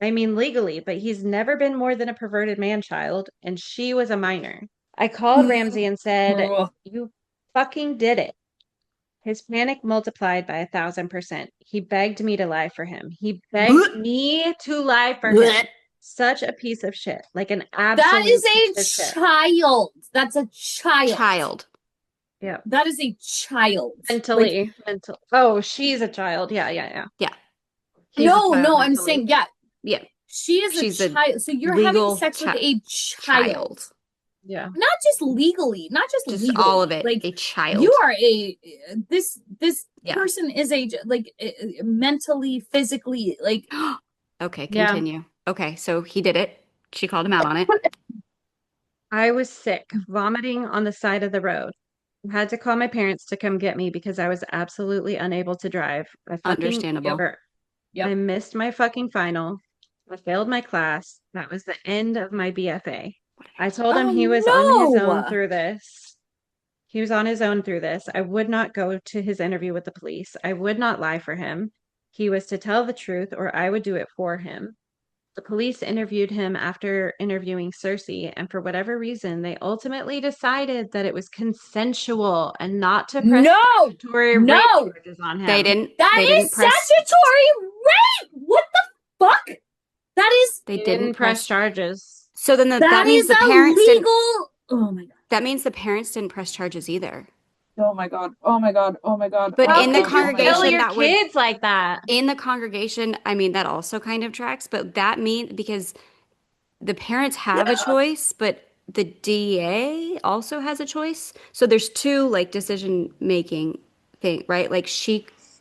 I mean, legally, but he's never been more than a perverted man child, and she was a minor. I called Ramsey and said, "You fucking did it." His panic multiplied by 1,000%. He begged me to lie for him. He begged me to lie for him. Such a piece of shit. Like an That is absolute piece of shit. a child. That's a child. Child. Yeah. That is a child. Mentally. Mental. Oh, she's a child. Yeah. Yeah. He's a No, child no, I'm mentally. saying, yeah. Yeah. She is She's a a child. So you're having legal sex with a child. Yeah. Not just legally, not just Just all of it. Like A child. you are this Yeah. person is mentally, physically, like Okay, Yeah. continue. Okay, so he did it. She called him out on it. I was sick, vomiting on the side of the road. I had to call my parents to come get me because I was absolutely unable to drive. Understandable. I missed my fucking final. I failed my class. That was the end of my BFA. I told him he was on his own through this. He was on his own through this. I would not go to his interview with the police. I would not lie for him. He was to tell the truth or I would do it for him. The police interviewed him after interviewing Cersei, and for whatever reason, they ultimately decided that it was consensual and not to press statutory rape charges on him. They didn't. That they is didn't press. statutory rape. What the fuck? That is. They They didn't press charges. So then that means is the parents didn't. illegal. Oh my god. That means the parents didn't press charges either. Oh my god. Oh my god. Oh my god. But How in the could you congregation, tell your that would kids like that. in the congregation, I mean, that also kind of tracks. But that means because the parents have a choice, but the DA also has a choice. So there's two like decision making thing, right? Like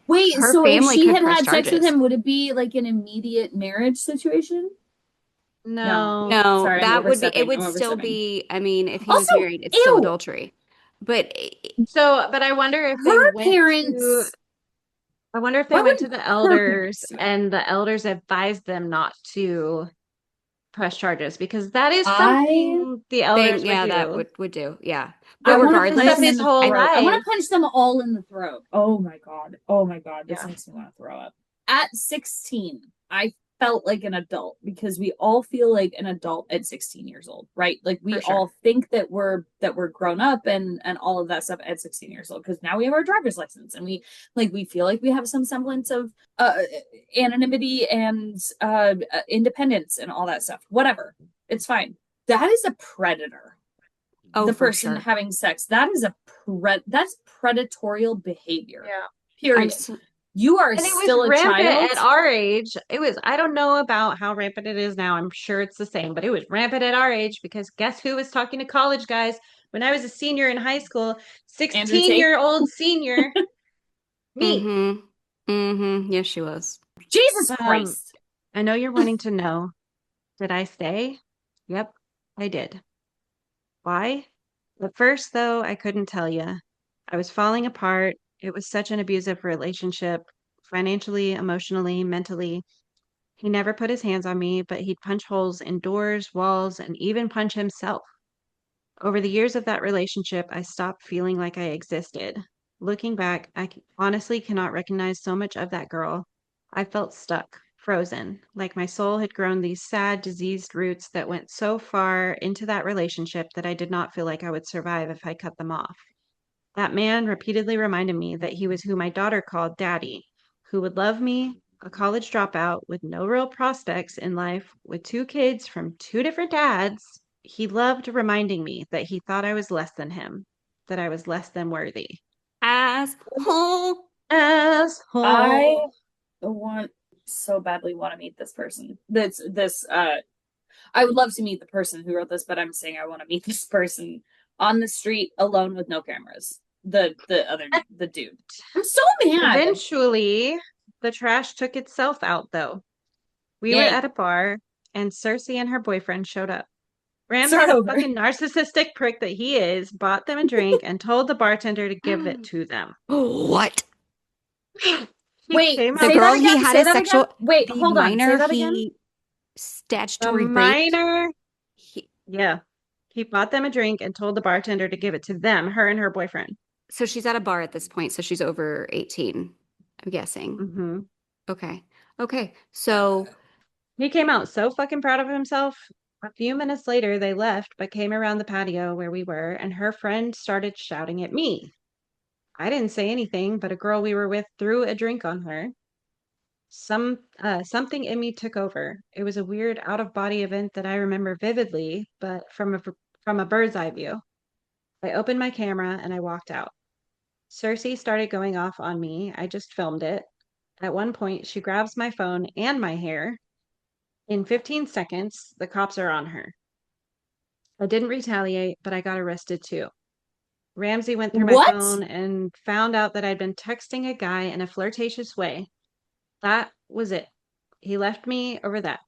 Wait, her so if family she could had press had sex with charges. him, would it be like an immediate marriage situation? No. No, Sorry, that would be, overstepping. it would I'm still overstepping. be, I mean, if he was Also, married, it's still ew. adultery. But So, but I wonder if they Her went to parents. I wonder if they Why went to wouldn't the her elders parents do it? and the elders advised them not to press charges because that is I something the elders thing, would yeah, that do. would do, yeah. I But want to punch Stuff them regardless, in his the whole throat. I want life. to punch them all in the throat. Oh my god. Oh my god. This Yeah. makes me want to throw up. At 16, I felt like an adult because we all feel like an adult at 16 years old, right? Like we For sure. all think that we're grown up and all of that stuff at 16 years old because now we have our driver's license and we feel like we have some semblance of anonymity and independence and all that stuff. Whatever. It's fine. That is a predator. Oh, The for person sure. having sex. That is that's predatorial behavior. Yeah. I'm Period. so, You are And it was still a rampant child. at our age. I don't know about how rampant it is now. I'm sure it's the same, but it was rampant at our age because guess who was talking to college guys when I was a senior in high school? Andrew Tate. 16-year-old senior, me. mm-hmm. Mm-hmm. Yes, she was. Jesus Um, Christ. I know you're wanting to know. Did I stay? Yep, I did. Why? At first, though, I couldn't tell you. I was falling apart. It was such an abusive relationship, financially, emotionally, mentally. He never put his hands on me, but he'd punch holes in doors, walls, and even punch himself. Over the years of that relationship, I stopped feeling like I existed. Looking back, honestly cannot recognize so much of that girl. I felt stuck, frozen, like my soul had grown these sad, diseased roots that went so far into that relationship that I did not feel like I would survive if I cut them off. That man repeatedly reminded me that he was who my daughter called daddy, who would love me, a college dropout with no real prospects in life, with two kids from two different dads. He loved reminding me that he thought I was less than him, that I was less than worthy. Asshole. I Asshole. want so badly want to meet this person. This I would love to meet the person who wrote this, but I'm saying I want to meet this person on the street alone with no cameras. The dude. I'm so mad. Eventually, the trash took itself out, though. We were Yay. at a bar, and Cersei and her boyfriend showed up. Ramsay, Start the over. fucking narcissistic prick that he is, bought them a drink and told the bartender to give it to them. What? He Wait, came The out say girl that he again. had Say a that again. sexual, Wait, the hold on. Say minor that again. he the statutory raped. minor. He, Yeah. He bought them a drink and told the bartender to give it to them, her and her boyfriend. so she's at a bar at this point, so she's over 18, I'm guessing. Hmm. Okay. Okay. So, He came out so fucking proud of himself. A few minutes later, they left, but came around the patio where we were, and her friend started shouting at me. I didn't say anything, but a girl we were with threw a drink on her. Something in me took over. It was a weird out of body event that I remember vividly, but from a bird's eye view. I opened my camera and I walked out. Cersei started going off on me. I just filmed it. At one point, she grabs my phone and my hair. In 15 seconds, the cops are on her. I didn't retaliate, but I got arrested too. Ramsey went through my What? phone and found out that I'd been texting a guy in a flirtatious way. That was it. He left me over that.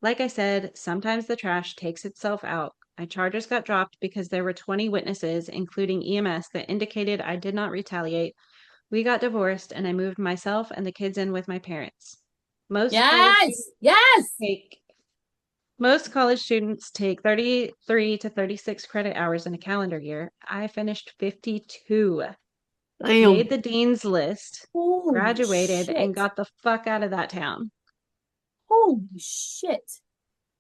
Like I said, sometimes the trash takes itself out. My charges got dropped because there were 20 witnesses, including EMS, that indicated I did not retaliate. We got divorced, and I moved myself and the kids in with my parents. Most college Yes. students Yes. take most college students take 33 to 36 credit hours in a calendar year. I finished 52, made damn. the dean's list, Holy graduated, and shit. got the fuck out of that town. Holy shit.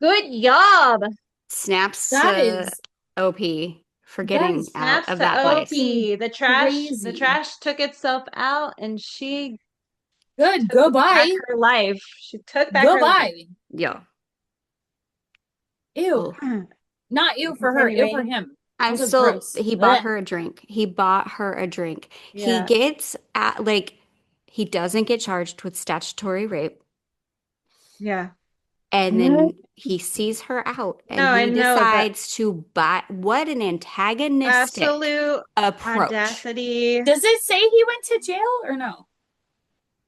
Good job. Snaps That to is OP for that getting is out Snaps of to that place. fucking OP. The crazy. trash took itself out and she Good. took back Goodbye. her life. She took back her life. Goodbye. Yeah. Ew. Oh. Not ew for her. Ew for Continuing. him. I'm Also still, gross. he bought Blech. her a drink. He bought her a drink. He Yeah. gets at, like, he doesn't get charged with statutory rape. Yeah. And What? then he sees her out and No, I he know that decides to buy. What an antagonistic absolute approach. audacity. Does it say he went to jail or no?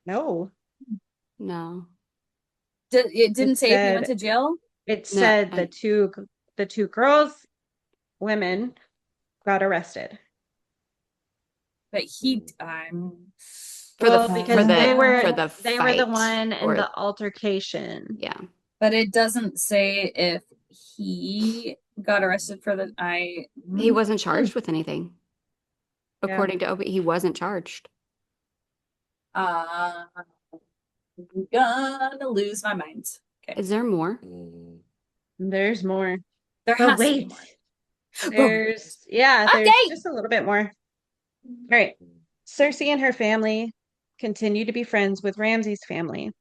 No. No, It It didn't say if he went said to jail, it no. said the two girls, women got arrested. but he For the Well, for because the for uh, the they were the fight one in or the altercation. yeah. but it doesn't say if he got arrested for the He wasn't charged with anything. Yeah. According to OB, he wasn't charged. uh I'm gonna lose my mind. Okay. Is there more? There's more. There But has to be wait, more. But there's okay. just a little bit more. All right. Cersei and her family continue to be friends with Ramsay's family.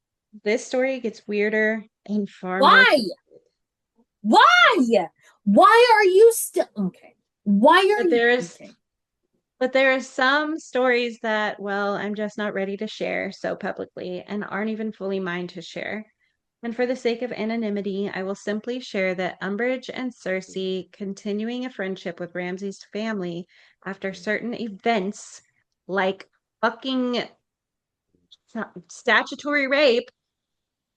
This story gets weirder and far more Why? twisted. Why? Why are you still okay? Why are But you there is okay? but there are some stories that, well, I'm just not ready to share so publicly and aren't even fully mine to share. And for the sake of anonymity, I will simply share that Umbridge and Cersei continuing a friendship with Ramsay's family after certain events like fucking statutory rape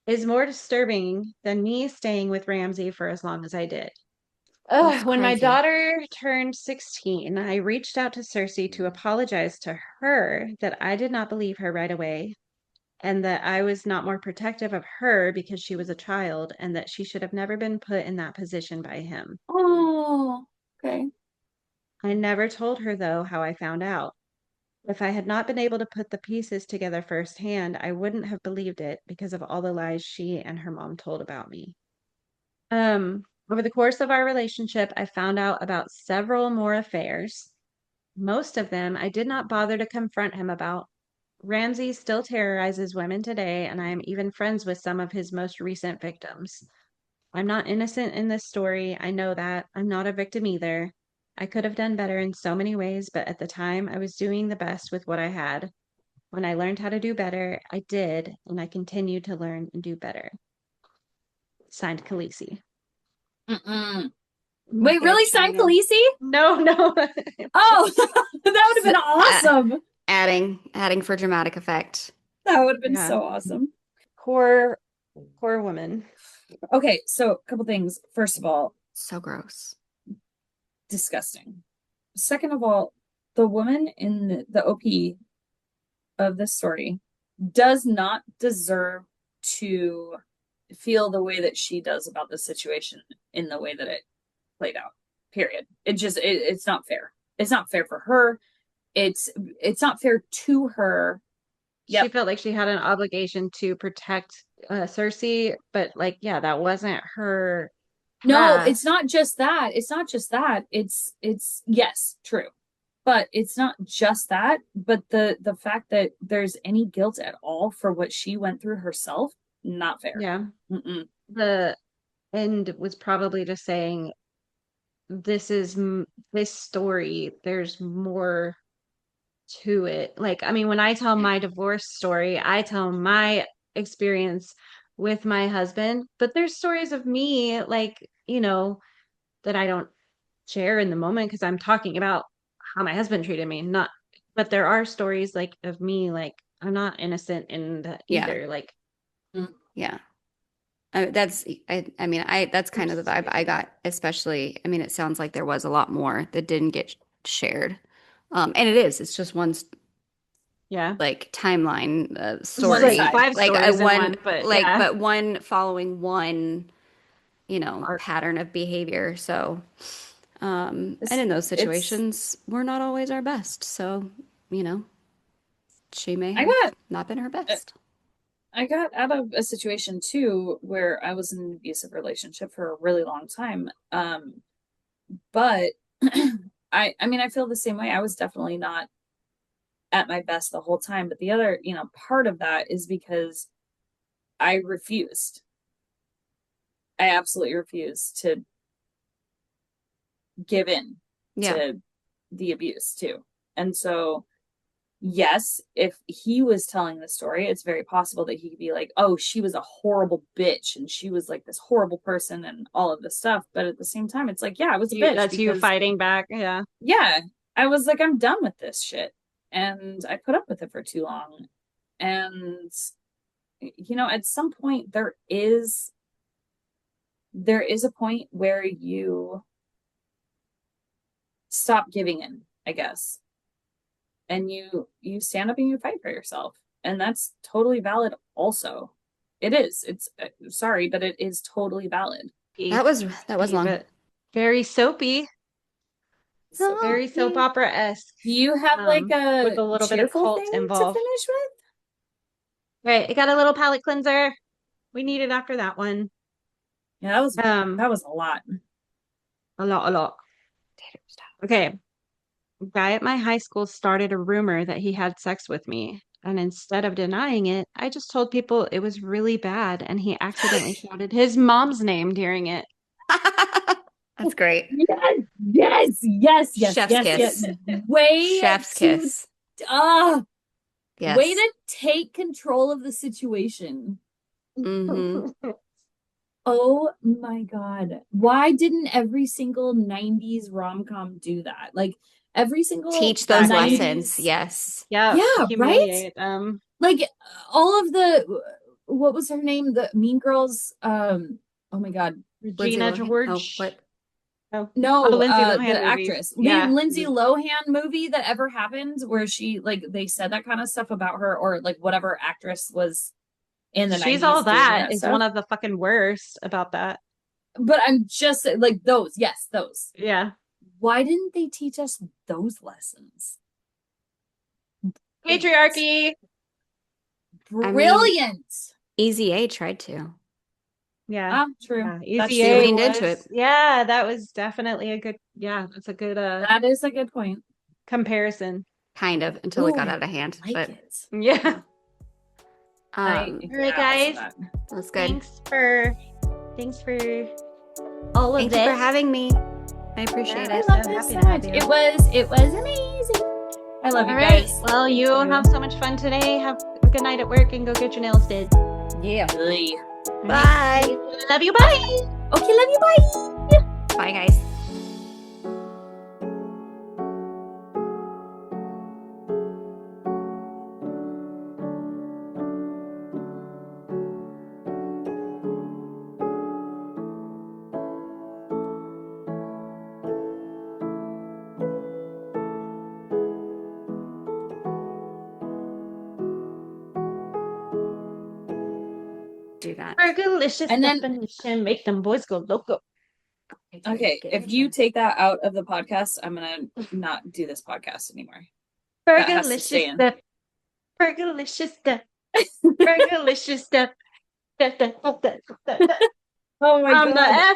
is more disturbing than me staying with Ramsay for as long as I did. That's When my crazy. daughter turned 16, I reached out to Cersei to apologize to her that I did not believe her right away and that I was not more protective of her because she was a child and that she should have never been put in that position by him. Oh, okay. I never told her, though, how I found out. If I had not been able to put the pieces together firsthand, I wouldn't have believed it because of all the lies she and her mom told about me. Over the course of our relationship, I found out about several more affairs. Most of them I did not bother to confront him about. Ramsay still terrorizes women today, and I am even friends with some of his most recent victims. I'm not innocent in this story. I know that. I'm not a victim either. I could have done better in so many ways, but at the time, I was doing the best with what I had. When I learned how to do better, I did, and I continue to learn and do better. Signed, Khaleesi. Mm-mm. My Wait, favorite really? Signed dragon. Khaleesi? No, no. Oh, that would have S- been a- awesome. adding for dramatic effect. That would have been Yeah. so awesome. Poor, poor woman. Okay, so a couple things. First of all, So gross. disgusting. Second of all, the woman in the OP of this story does not deserve to feel the way that she does about the situation in the way that it played out. Period. It's not fair. It's not fair for her. It's not fair to her. She Yep. felt like she had an obligation to protect Cersei, but like, yeah, that wasn't her No, it's past. not just that. It's not just that. It's yes, true. But it's not just that, but the fact that there's any guilt at all for what she went through herself, not fair. Yeah. Mm-mm. The end was probably just saying, this is this story. There's more to it. Like, I mean, when I tell my divorce story, I tell my experience with my husband, but there's stories of me, like, that I don't share in the moment because I'm talking about how my husband treated me, not, but there are stories like of me, like, I'm not innocent in that Yeah, either. Like, yeah. I mean, that's kind of the vibe I got, especially, I mean, it sounds like there was a lot more that didn't get shared. And it is, it's just one yeah, like timeline this is One like story, side. five like a stories in one, one, but like, yeah, but one following one, arc. pattern of behavior. So, and It's, in those it's situations, we're not always our best. So, you know, she may I have got not been her best. I got out of a situation too where I was in an abusive relationship for a really long time. But I mean I feel the same way. I was definitely not at my best the whole time, but the other, part of that is because I refused. I absolutely refused to give in Yeah. to the abuse too. And so yes, if he was telling the story, it's very possible that he could be like, oh, she was a horrible bitch and she was like this horrible person and all of this stuff. But at the same time, it's like, yeah, I was a bitch That's you because, fighting back. Yeah. yeah, I was like, I'm done with this shit. And I put up with it for too long. And, at some point, there is a point where you stop giving in, I guess, and you stand up and you fight for yourself, and that's totally valid also. It is. It's sorry, but it is totally valid. That was long. But very soapy, So very soap Sophie. opera-esque, do you have like with a a little bit of cheerful cult thing to involved. finish with? Right, I got a little palate cleanser. We needed after that one. Yeah, that was Um, that was a lot. a lot, a lot. Okay, a guy at my high school started a rumor that he had sex with me. And instead of denying it, I just told people it was really bad and he accidentally shouted his mom's name during it. That's great. Yes. Chef's kiss. Way Chef's to kiss. way Yes. to take control of the situation. Mm-hmm. Oh my God. Why didn't every single 90s rom-com do that? Like every single Teach those 90s lessons. Yes. Yeah, Yeah, right? humiliate them. Like all of the what was her name? The Mean Girls oh my God. Lindsay Regina Lohan. Oh, George. what? Oh, No, Lindsay Lohan the movies. actress. Yeah. Lindsay Lohan movie that ever happened where she like they said that kind of stuff about her or like whatever actress was in the She's All 90s doing That that is stuff. one of the fucking worst about that. But I'm just like those, yes, those. Yeah. Why didn't they teach us those lessons? Patriarchy. Brilliant. Easy A tried to. Yeah. True. Yeah. That's Easy She A leaned was, into it. yeah, that was definitely a good, yeah, that's a good that is a good point. comparison. Kind of until it got I out of hand. like But it. Yeah. um, All right, guys. that's good. Thanks for all of Thank this. you for having me. I appreciate Yeah, it. so happy to have you. It was amazing. I love you All right. guys. Well, Thank you have so much fun today. Have a good night at work and go get your nails did. Yeah. Really. Bye. Love you. Bye. Okay, love you. Bye. Bye, guys. Do that. Fergalicious And then- definition make them boys go loco. Okay, if you take that out of the podcast, I'm gonna not do this podcast anymore. That has to stay in. Fergalicious stuff. Fergalicious stuff. Oh my From the God.